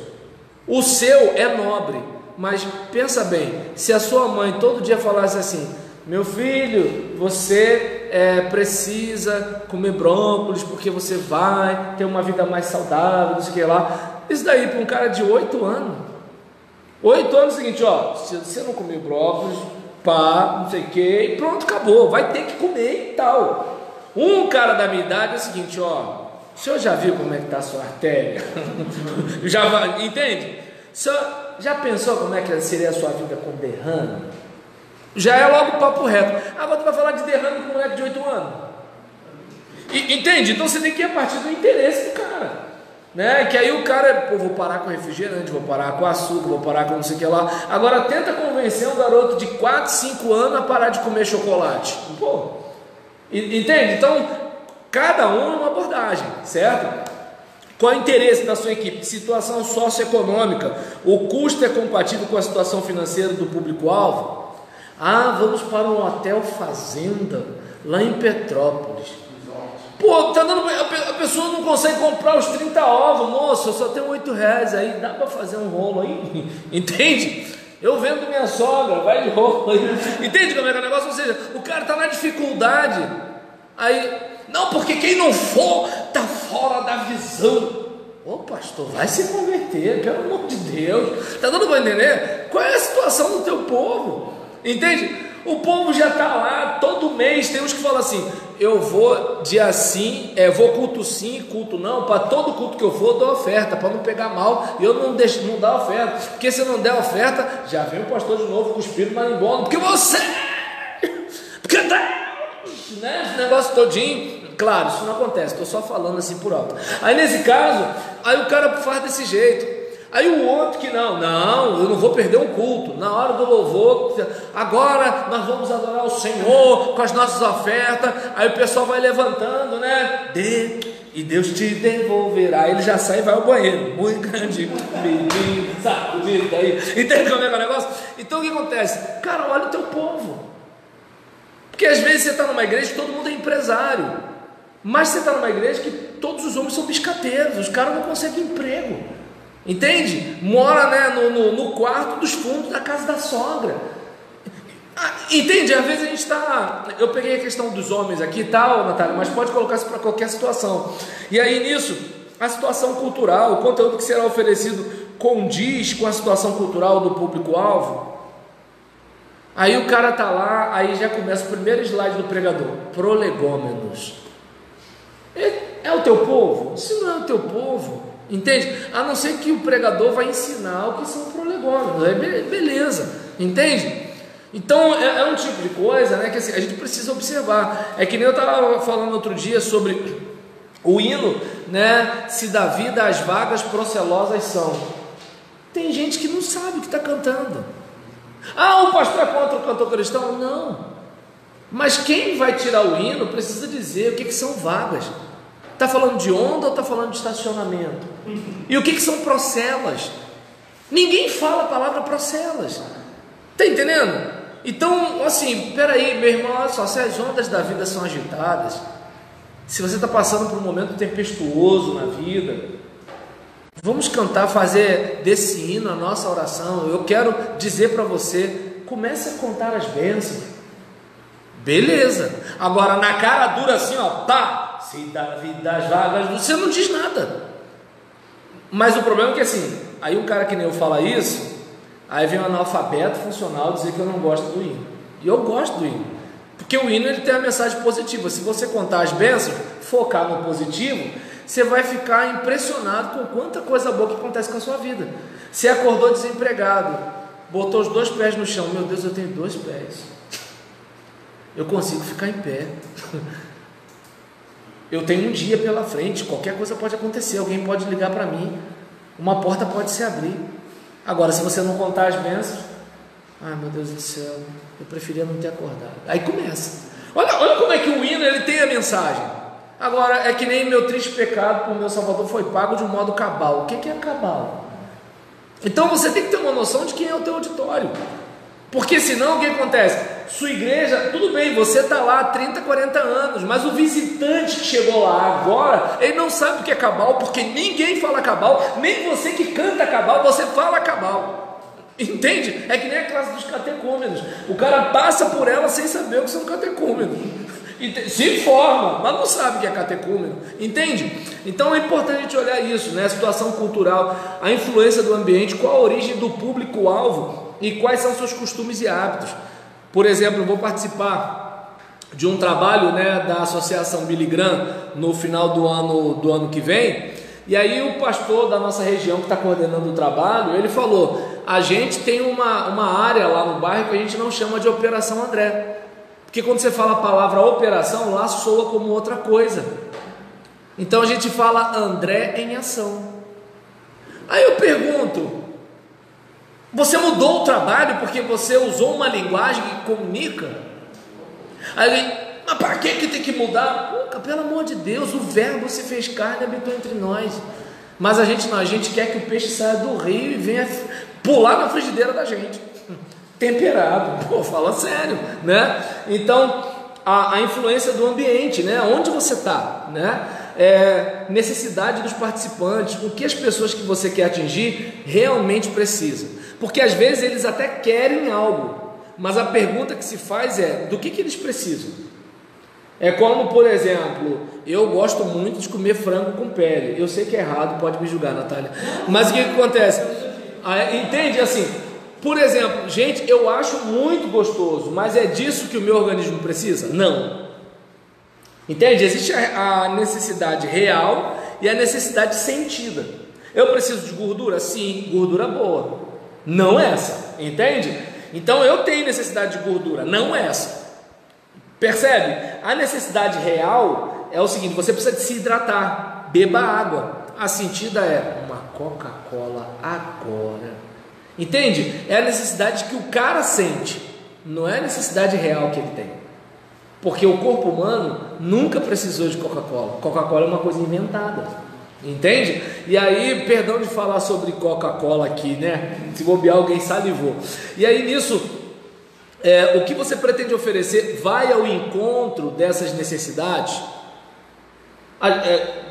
O seu é nobre, mas pensa bem, se a sua mãe todo dia falasse assim: meu filho, você precisa comer brócolis porque você vai ter uma vida mais saudável, não sei o que lá. Isso daí para um cara de 8 anos. 8 anos é o seguinte, ó, se você não comer brócolis, pá, não sei o que, e pronto, acabou, vai ter que comer e tal. Um cara da minha idade é o seguinte, ó, o senhor já viu como é que está a sua artéria? Entende? Já pensou como é que seria a sua vida com derrame? Já é logo papo reto. Agora tu vai falar de derrame com um moleque de 8 anos. Entende? Então você tem que ir a partir do interesse do cara, né? Que aí o cara, pô, vou parar com refrigerante, vou parar com açúcar, vou parar com não sei o que lá. Agora tenta convencer um garoto de 4, 5 anos a parar de comer chocolate. Pô, entende? Então cada um é uma abordagem, certo? Qual é o interesse da sua equipe? Situação socioeconômica. O custo é compatível com a situação financeira do público-alvo? Ah, vamos para um hotel fazenda lá em Petrópolis. Pô, tá dando, a pessoa não consegue comprar os 30 ovos, moço, eu só tenho R$8 aí, dá para fazer um rolo aí? Entende? Eu vendo minha sogra, vai de rolo aí. Entende como é que é o negócio? Ou seja, o cara está na dificuldade. Aí, não, porque quem não for, está fora da visão. Ô pastor, vai se converter, pelo amor de Deus. Está dando para entender? Qual é a situação do teu povo? Entende? O povo já está lá, todo mês tem uns que falam assim: eu vou dia sim, vou culto sim, culto não, para todo culto que eu for eu dou oferta, para não pegar mal, e eu não dar oferta, porque se eu não der oferta, já vem o pastor de novo com o espírito marimbondo, porque Deus, né, esse negócio todinho. Claro, isso não acontece, estou só falando assim por alto. Aí nesse caso, aí o cara faz desse jeito. Aí o outro que não, eu não vou perder um culto, na hora do louvor, agora nós vamos adorar o Senhor com as nossas ofertas. Aí o pessoal vai levantando, né? E Deus te devolverá. Aí ele já sai e vai ao banheiro, muito grande, pedindo, sacudido aí. Entende como é que é o negócio? Então o que acontece? Cara, olha o teu povo, porque às vezes você está numa igreja que todo mundo é empresário, mas você está numa igreja que todos os homens são biscateiros, os caras não conseguem emprego. Entende? Mora, né, no quarto dos fundos da casa da sogra. Entende? Às vezes a gente está... Eu peguei a questão dos homens aqui e tal, Natália, mas pode colocar isso para qualquer situação. E aí nisso, a situação cultural, o conteúdo que será oferecido condiz com a situação cultural do público-alvo. Aí o cara está lá, aí já começa o primeiro slide do pregador: prolegômenos. É o teu povo? Se não é o teu povo, entende? A não ser que o pregador vai ensinar o que são prolegômenos, aí beleza, entende? Então é um tipo de coisa, né, que assim, a gente precisa observar. É que nem eu estava falando outro dia sobre o hino, né? Se da vida as vagas procelosas são. Tem gente que não sabe o que está cantando. O pastor é contra o cantor cristão? Não. Mas quem vai tirar o hino precisa dizer o que são vagas. Está falando de onda ou está falando de estacionamento? E o que são procelas? Ninguém fala a palavra procelas. Está entendendo? Então, assim, peraí, meu irmão, olha só, se as ondas da vida são agitadas, se você está passando por um momento tempestuoso na vida, vamos cantar, fazer desse hino a nossa oração. Eu quero dizer para você, comece a contar as bênçãos. Beleza. Agora, na cara dura assim, ó, se da vida as vagas, você não diz nada. Mas o problema é que assim, aí um cara que nem eu fala isso, aí vem um analfabeto funcional dizer que eu não gosto do hino. E eu gosto do hino, porque o hino ele tem a mensagem positiva. Se você contar as bênçãos, focar no positivo, você vai ficar impressionado com quanta coisa boa que acontece com a sua vida. Você acordou desempregado, botou os 2 pés no chão. Meu Deus, eu tenho 2 pés, eu consigo ficar em pé. Eu tenho um dia pela frente, qualquer coisa pode acontecer, alguém pode ligar para mim, uma porta pode se abrir. Agora, se você não contar as bênçãos, meu Deus do céu, eu preferia não ter acordado. Aí começa. Olha como é que o hino ele tem a mensagem. Agora, é que nem meu triste pecado por meu Salvador foi pago de um modo cabal. O que é cabal? Então você tem que ter uma noção de quem é o teu auditório. Porque senão o que acontece? Sua igreja, tudo bem, você está lá há 30, 40 anos, mas o visitante que chegou lá agora, ele não sabe o que é cabal, porque ninguém fala cabal, nem você que canta cabal, você fala cabal. Entende? É que nem a classe dos catecúmenos. O cara passa por ela sem saber o que são catecúmenos. Se informa, mas não sabe o que é catecúmeno. Entende? Então é importante a gente olhar isso, né? A situação cultural, a influência do ambiente, qual a origem do público-alvo e quais são seus costumes e hábitos. Por exemplo, eu vou participar de um trabalho, né, da Associação Billy Graham no final do ano que vem, e aí o pastor da nossa região que está coordenando o trabalho, ele falou: a gente tem uma área lá no bairro que a gente não chama de Operação André, porque quando você fala a palavra operação, lá soa como outra coisa. Então a gente fala André em ação. Aí eu pergunto: você mudou o trabalho porque você usou uma linguagem que comunica? Aí, mas para que tem que mudar? Pô, pelo amor de Deus, o verbo se fez carne e habitou entre nós. Mas a gente não, a gente quer que o peixe saia do rio e venha pular na frigideira da gente, temperado. Pô, fala sério, né? Então, a influência do ambiente, né? Onde você está, né? Necessidade dos participantes, o que as pessoas que você quer atingir realmente precisam. Porque às vezes eles até querem algo, mas a pergunta que se faz é: do que eles precisam? É como, por exemplo, eu gosto muito de comer frango com pele. Eu sei que é errado, pode me julgar, Natália, mas o que acontece? Entende? Assim, por exemplo, gente, eu acho muito gostoso, mas é disso que o meu organismo precisa? Não. Entende? Existe a necessidade real e a necessidade sentida. Eu preciso de gordura? Sim, gordura boa, não essa, entende? Então eu tenho necessidade de gordura, não essa. Percebe? A necessidade real é o seguinte: você precisa de se hidratar, beba água. A sentida é uma Coca-Cola agora. Entende? É a necessidade que o cara sente, não é a necessidade real que ele tem. Porque o corpo humano nunca precisou de Coca-Cola. Coca-Cola é uma coisa inventada, entende? E aí, perdão de falar sobre Coca-Cola aqui, né? Se bobear, alguém salivou. E aí nisso, o que você pretende oferecer vai ao encontro dessas necessidades?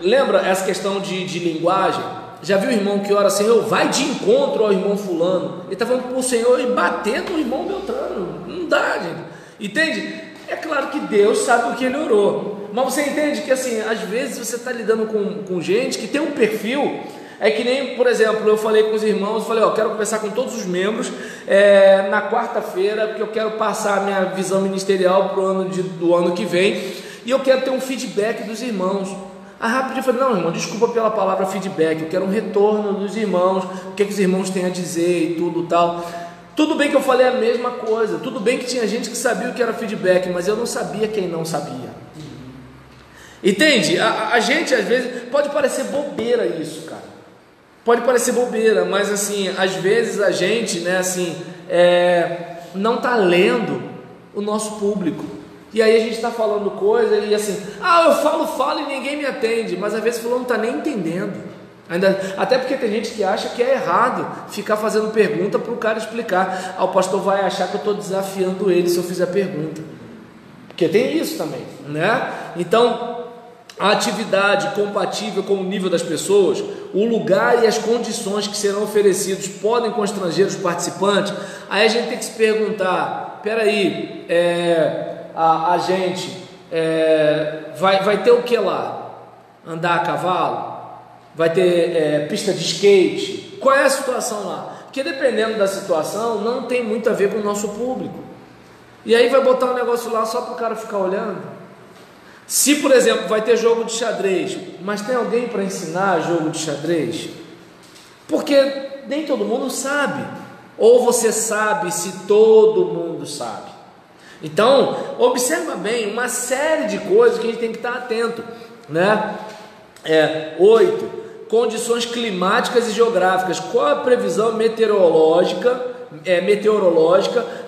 Lembra essa questão de linguagem? Já viu o irmão que ora, Senhor, vai de encontro ao irmão fulano? Ele está falando para o Senhor e bater no irmão Beltrano. Não dá, gente. Entende? É claro que Deus sabe o que ele orou, mas você entende que assim, às vezes você está lidando com gente que tem um perfil, é que nem, por exemplo, eu falei com os irmãos, falei, quero conversar com todos os membros na quarta-feira, porque eu quero passar a minha visão ministerial para o do ano que vem, e eu quero ter um feedback dos irmãos. Aí rapidinho eu falei, não, irmão, desculpa pela palavra feedback, eu quero um retorno dos irmãos, o que os irmãos têm a dizer e tudo tal. Tudo bem que eu falei a mesma coisa, tudo bem que tinha gente que sabia o que era feedback, mas eu não sabia quem não sabia. Entende? A gente às vezes, pode parecer bobeira isso, cara. Pode parecer bobeira, mas assim, às vezes a gente, né, assim, não está lendo o nosso público. E aí a gente está falando coisa e assim, eu falo e ninguém me atende, mas às vezes fulano não está nem entendendo. Até porque tem gente que acha que é errado ficar fazendo pergunta para o cara explicar. O pastor vai achar que eu estou desafiando ele se eu fizer pergunta, porque tem isso também, né? Então, a atividade compatível com o nível das pessoas, o lugar e as condições que serão oferecidos podem constranger os participantes. Aí a gente tem que se perguntar, peraí, a gente vai ter o que lá? Andar a cavalo? Vai ter pista de skate? Qual é a situação lá? Porque dependendo da situação, não tem muito a ver com o nosso público. E aí vai botar um negócio lá só para o cara ficar olhando? Se, por exemplo, vai ter jogo de xadrez, mas tem alguém para ensinar jogo de xadrez? Porque nem todo mundo sabe. Ou você sabe se todo mundo sabe? Então, observa bem uma série de coisas que a gente tem que estar atento, né? 8. Condições climáticas e geográficas. Qual a previsão meteorológica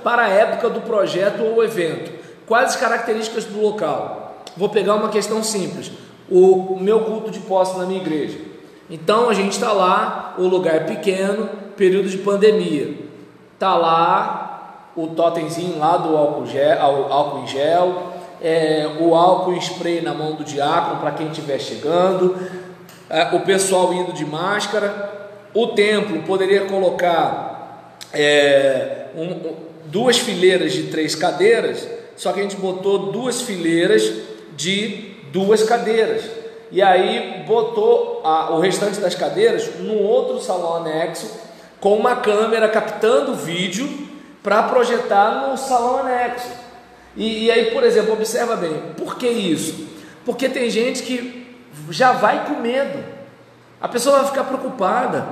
para a época do projeto ou evento? Quais as características do local? Vou pegar uma questão simples. O meu culto de posse na minha igreja. Então a gente está lá, o lugar é pequeno, período de pandemia. Está lá o totemzinho lá do álcool em gel, o álcool em spray na mão do diácono para quem estiver chegando. O pessoal indo de máscara. O templo poderia colocar 2 fileiras de 3 cadeiras, só que a gente botou 2 fileiras de 2 cadeiras, e aí botou o restante das cadeiras no outro salão anexo, com uma câmera captando o vídeo para projetar no salão anexo. E aí, por exemplo, observa bem, por que isso? Porque tem gente que já vai com medo, a pessoa vai ficar preocupada,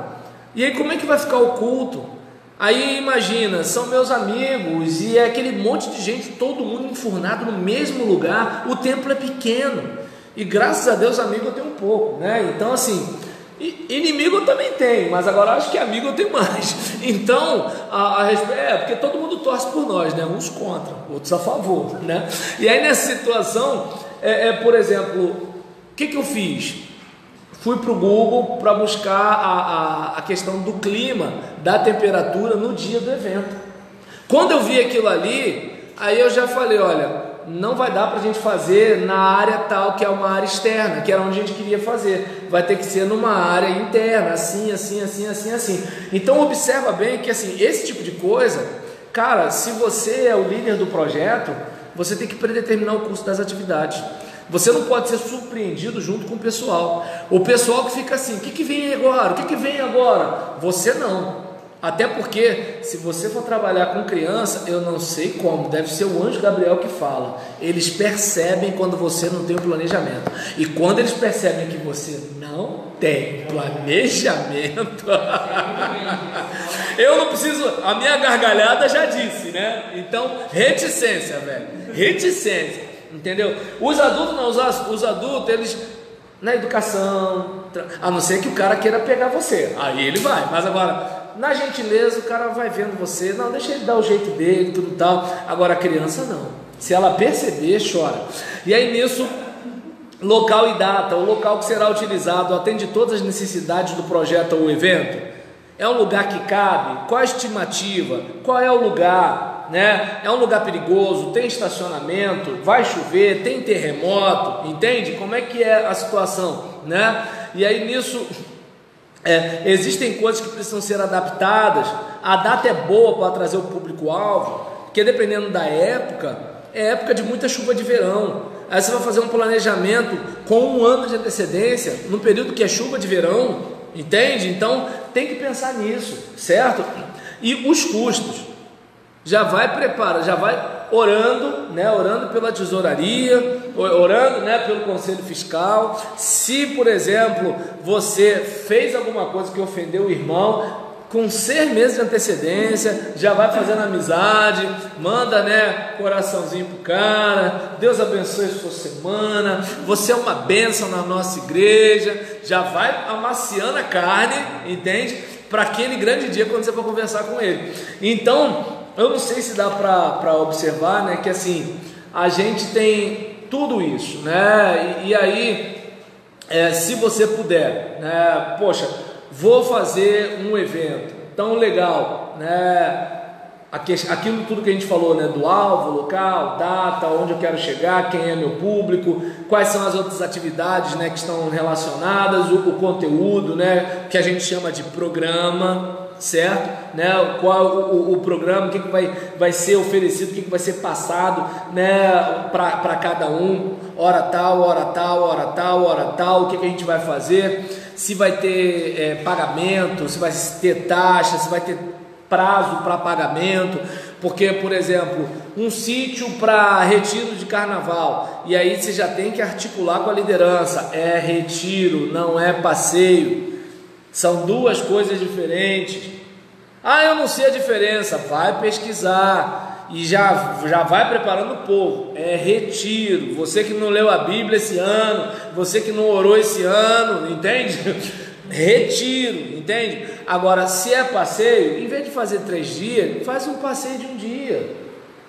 e aí como é que vai ficar o culto? Aí imagina, são meus amigos, e é aquele monte de gente, todo mundo enfurnado no mesmo lugar, o templo é pequeno, e graças a Deus amigo eu tenho um pouco, né? Então assim, inimigo eu também tenho, mas agora acho que amigo eu tenho mais. Então, porque todo mundo torce por nós, né? Uns contra, outros a favor, né? E aí nessa situação, por exemplo, o que eu fiz? Fui para o Google para buscar a questão do clima, da temperatura no dia do evento. Quando eu vi aquilo ali, aí eu já falei, olha, não vai dar para a gente fazer na área tal, que é uma área externa, que era onde a gente queria fazer. Vai ter que ser numa área interna, assim. Então observa bem que assim, esse tipo de coisa, cara, se você é o líder do projeto, você tem que predeterminar o curso das atividades. Você não pode ser surpreendido junto com o pessoal. O pessoal que fica assim, o que vem agora? O que vem agora? Você não. Até porque, se você for trabalhar com criança, eu não sei como, deve ser o anjo Gabriel que fala. Eles percebem quando você não tem um planejamento. E quando eles percebem que você não tem planejamento, eu não preciso, a minha gargalhada já disse, né? Então, reticência, velho. Reticência, entendeu? Os adultos não, os adultos, eles... na educação, a não ser que o cara queira pegar você, aí ele vai, mas agora, na gentileza, o cara vai vendo você, não, deixa ele dar o jeito dele, tudo tal. Agora a criança não, se ela perceber, chora. E aí nisso, local e data, o local que será utilizado atende todas as necessidades do projeto ou evento? É um lugar que cabe? Qual a estimativa? Qual é o lugar? Né? É um lugar perigoso? Tem estacionamento? Vai chover? Tem terremoto? Entende? Como é que é a situação? Né? E aí nisso existem coisas que precisam ser adaptadas. A data é boa para trazer o público-alvo, porque dependendo da época, é época de muita chuva de verão. Aí você vai fazer um planejamento com um ano de antecedência, no período que é chuva de verão, entende? Então tem que pensar nisso, certo? E os custos, já vai preparando, já vai orando, né? Orando pela tesouraria, orando, né? Pelo conselho fiscal. Se, por exemplo, você fez alguma coisa que ofendeu o irmão, com 6 meses de antecedência, já vai fazendo amizade, manda, né, coraçãozinho pro cara, Deus abençoe a sua semana, você é uma bênção na nossa igreja, já vai amaciando a carne, entende? Para aquele grande dia quando você for conversar com ele. Então, eu não sei se dá para observar, né, que assim, a gente tem tudo isso, né, e aí, se você puder, né, poxa, vou fazer um evento tão legal, né? Aquilo tudo que a gente falou, né? Do alvo, local, data, onde eu quero chegar, quem é meu público, quais são as outras atividades, né? Que estão relacionadas, o conteúdo, né? Que a gente chama de programa, certo? Né? Qual o programa, o que vai ser oferecido, o que vai ser passado, né? Para cada um, hora tal, hora tal, hora tal, hora tal, o que a gente vai fazer. Se vai ter pagamento, se vai ter taxa, se vai ter prazo para pagamento, porque, por exemplo, um sítio para retiro de carnaval, e aí você já tem que articular com a liderança, é retiro, não é passeio, são duas coisas diferentes. Ah, eu não sei a diferença, vai pesquisar e já vai preparando o povo. É retiro. Você que não leu a Bíblia esse ano, você que não orou esse ano, entende? Retiro, entende? Agora, se é passeio, em vez de fazer 3 dias, faz um passeio de um dia.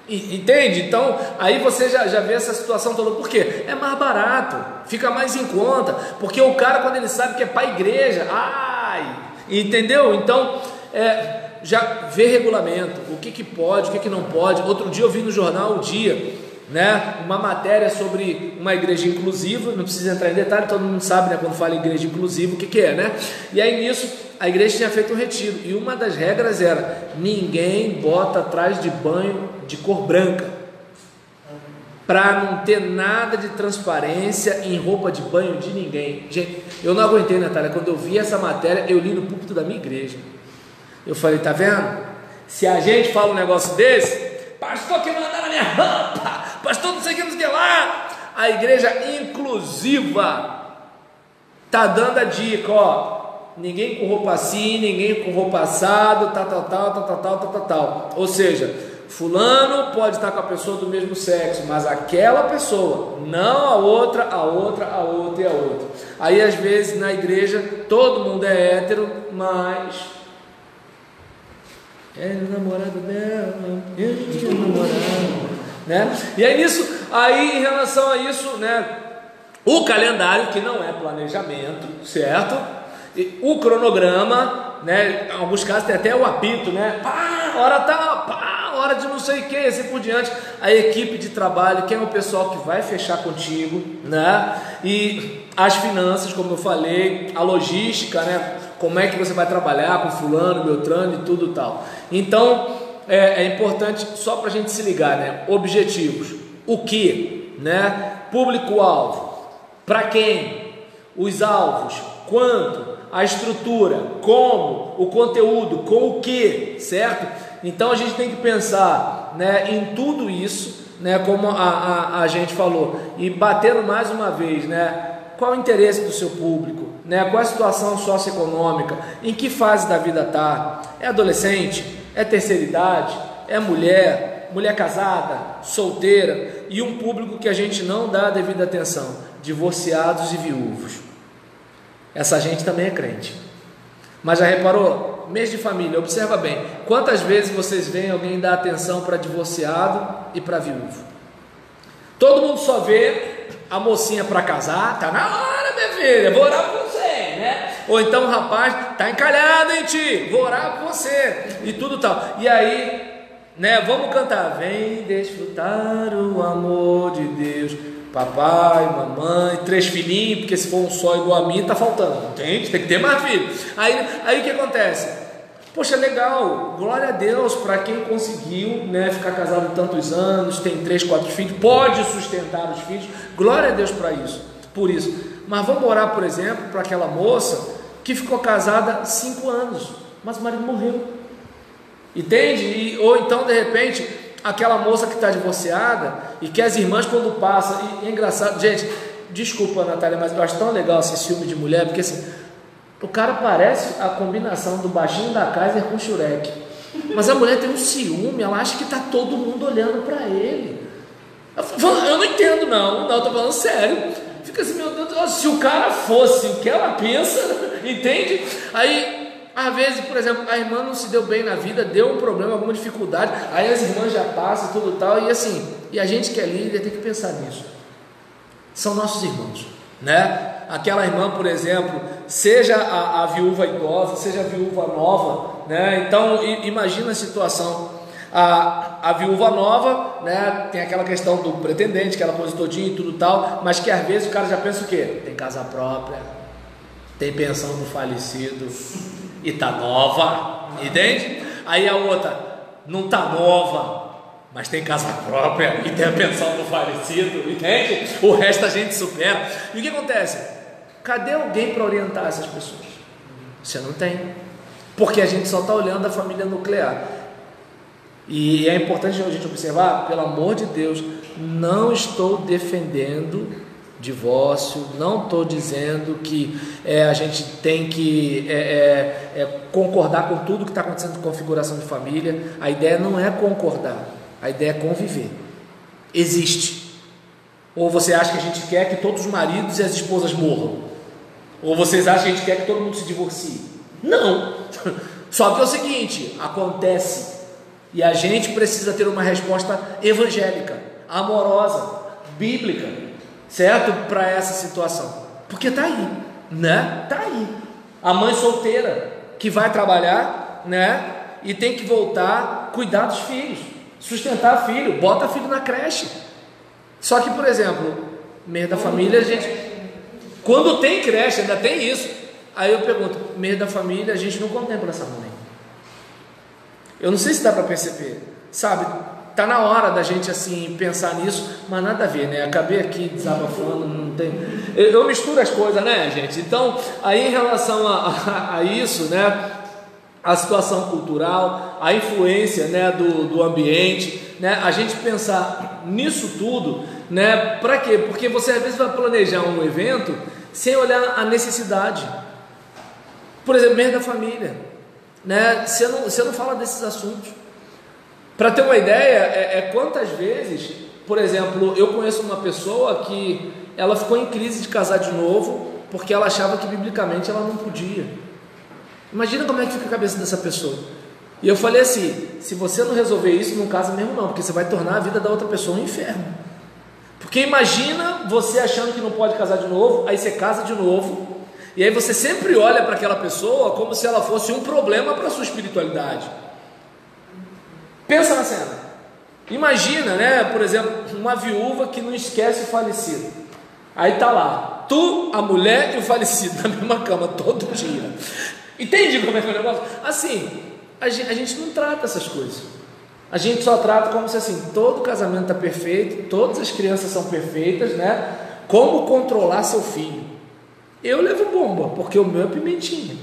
Entende? Então, aí você já vê essa situação toda. Por quê? É mais barato, fica mais em conta, porque o cara, quando ele sabe que é para a igreja, entendeu? Então, já vê regulamento, o que pode, o que não pode. Outro dia eu vi no jornal O Dia, né, uma matéria sobre uma igreja inclusiva, não precisa entrar em detalhe, todo mundo sabe, né, quando fala em igreja inclusiva, o que é, né? E aí nisso, a igreja tinha feito um retiro, e uma das regras era, ninguém bota atrás de banho de cor branca, para não ter nada de transparência em roupa de banho de ninguém. Gente, eu não aguentei, Natália, quando eu vi essa matéria, eu li no púlpito da minha igreja. Eu falei, tá vendo? Se a gente fala um negócio desse, pastor que mandar na minha rampa, pastor não sei o que lá, a igreja inclusiva tá dando a dica, ó, ninguém com roupa assim, ninguém com roupa assado, tal. Ou seja, fulano pode estar com a pessoa do mesmo sexo, mas aquela pessoa, não a outra, a outra, a outra e a outra. Aí às vezes na igreja todo mundo é hétero, mas o namorado dela, eu tinha um namorado, né? E aí nisso, aí em relação a isso, né? O calendário, que não é planejamento, certo? E o cronograma, né? Em alguns casos tem até o apito, né? Pá, hora tal, pá, hora de não sei o que, assim por diante. A equipe de trabalho, quem é o pessoal que vai fechar contigo, né? E as finanças, como eu falei, a logística, né? Como é que você vai trabalhar com fulano, beltrano e tudo tal. Então, é importante só para a gente se ligar, né? Objetivos, o que, né? Público-alvo, para quem, os alvos, quanto, a estrutura, como, o conteúdo, com o que, certo? Então a gente tem que pensar, né, em tudo isso, né, como a gente falou, e batendo mais uma vez, né, qual o interesse do seu público, né, qual a situação socioeconômica, em que fase da vida está, é adolescente, é terceira idade, é mulher casada, solteira, e um público que a gente não dá a devida atenção, divorciados e viúvos. Essa gente também é crente. Mas já reparou? Mês de família, observa bem, quantas vezes vocês veem alguém dar atenção para divorciado e para viúvo? Todo mundo só vê a mocinha para casar, tá na hora, minha filha, vou orar por você, né? Ou então o rapaz, tá encalhado em ti, vou orar por você, e tudo tal. E aí, né, vamos cantar, vem desfrutar o amor de Deus, papai, mamãe, 3 filhinhos, porque se for um só igual a mim, tá faltando, entende? Tem que ter mais filhos. Aí o que acontece? Poxa, legal, glória a Deus para quem conseguiu, né, ficar casado tantos anos, tem 3, 4 filhos, pode sustentar os filhos, glória a Deus por isso. Mas vamos orar, por exemplo, para aquela moça que ficou casada 5 anos, mas o marido morreu, entende? Ou então, de repente, aquela moça que está divorciada e que as irmãs quando passam, e é engraçado, gente, desculpa, Natália, mas eu acho tão legal esse ciúme de mulher, porque assim, o cara parece a combinação do baixinho da Kaiser com o Shurek, mas a mulher tem um ciúme, ela acha que está todo mundo olhando para ele. Eu não entendo, não, estou falando sério. Fica assim, meu Deus, se o cara fosse o que ela pensa, entende? Aí, às vezes, por exemplo, a irmã não se deu bem na vida, deu um problema, alguma dificuldade, aí as irmãs já passam, tudo tal, e assim, e a gente que é líder tem que pensar nisso. São nossos irmãos, né? Aquela irmã, por exemplo, seja a viúva idosa, seja a viúva nova, né? Então, imagina a situação, a viúva nova, né? Tem aquela questão do pretendente, aquela coisa todinha e tudo tal, mas que às vezes o cara já pensa o quê? Tem casa própria, tem pensão do falecido e tá nova, entende? Aí a outra não tá nova, mas tem casa própria e tem a pensão do falecido, entende? O resto a gente supera. E o que acontece? Cadê alguém para orientar essas pessoas? Você não tem, porque a gente só está olhando a família nuclear. E é importante a gente observar, pelo amor de Deus, não estou defendendo divórcio, não estou dizendo que a gente tem que concordar com tudo que está acontecendo com configuração de família. A ideia não é concordar, a ideia é conviver. Existe. Ou você acha que a gente quer que todos os maridos e as esposas morram? Ou vocês acham que a gente quer que todo mundo se divorcie? Não. Só que é o seguinte, acontece, e a gente precisa ter uma resposta evangélica, amorosa, bíblica, certo? Para essa situação, porque está aí, né? Está aí. A mãe solteira que vai trabalhar, né? E tem que voltar, cuidar dos filhos, sustentar filho, bota filho na creche. Só que, por exemplo, mês da família, a gente, quando tem creche, ainda tem isso. Aí eu pergunto, mês da família, a gente não contempla essa mãe. Eu não sei se dá para perceber, sabe? Tá na hora da gente assim pensar nisso, mas nada a ver, né? Acabei aqui desabafando, não tem. Eu misturo as coisas, né, gente? Então, aí em relação a isso, né? A situação cultural, a influência, né, do ambiente, né? A gente pensar nisso tudo, né? Para quê? Porque você às vezes vai planejar um evento sem olhar a necessidade. Por exemplo, mês da família, né? Você não fala desses assuntos. Para ter uma ideia, quantas vezes, por exemplo, eu conheço uma pessoa que ela ficou em crise de casar de novo porque ela achava que biblicamente ela não podia. Imagina como é que fica a cabeça dessa pessoa. E eu falei assim, se você não resolver isso, não casa mesmo não, porque você vai tornar a vida da outra pessoa um inferno. Porque imagina você achando que não pode casar de novo, aí você casa de novo, e aí você sempre olha para aquela pessoa como se ela fosse um problema para a sua espiritualidade. Pensa na cena. Imagina, né, por exemplo, uma viúva que não esquece o falecido. Aí tá lá, tu, a mulher e o falecido na mesma cama todo dia. Entende como é que é o negócio? Assim, a gente não trata essas coisas. A gente só trata como se assim, todo casamento está perfeito, todas as crianças são perfeitas, né? Como controlar seu filho. eu levo bomba, porque o meu é pimentinha.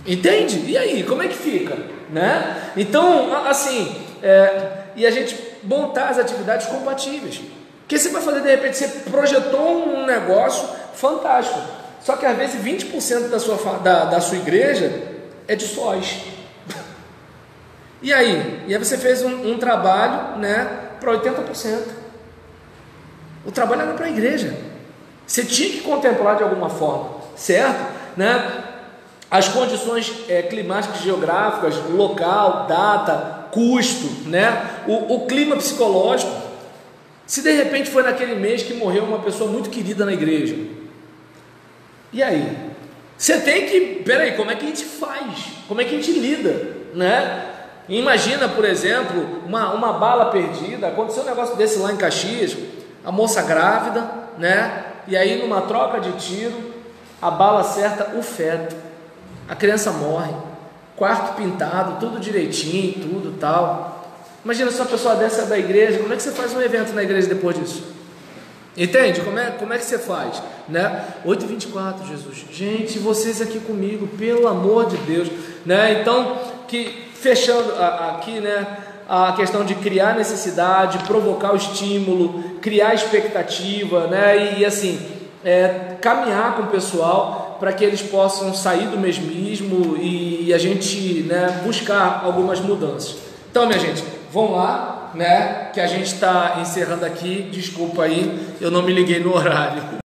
Entende? E aí, como é que fica? Né? Então, assim, e a gente montar as atividades compatíveis. Porque você vai fazer, de repente, você projetou um negócio fantástico, só que às vezes 20% da sua igreja é de sós. E aí você fez um trabalho, né, para 80%. O trabalho era para a igreja. Você tinha que contemplar de alguma forma, certo? Né? As condições climáticas, geográficas, local, data, custo, né? O clima psicológico. Se de repente foi naquele mês que morreu uma pessoa muito querida na igreja, e aí? Você tem que, peraí, como é que a gente faz? Como é que a gente lida, né? Imagina, por exemplo, uma bala perdida. Aconteceu um negócio desse lá em Caxias, a moça grávida, né? E aí numa troca de tiro, a bala acerta o feto, a criança morre, quarto pintado, tudo direitinho, tudo tal. Imagina se uma pessoa dessa é da igreja, como é que você faz um evento na igreja depois disso? Entende? Como é que você faz? Né? 8h24, Jesus. Gente, vocês aqui comigo, pelo amor de Deus. Né? Então, fechando aqui, né, a questão de criar necessidade, provocar o estímulo, criar expectativa, né, e assim, caminhar com o pessoal para que eles possam sair do mesmismo e a gente, né, buscar algumas mudanças. Então, minha gente, vamos lá, né, que a gente está encerrando aqui. Desculpa aí, eu não me liguei no horário.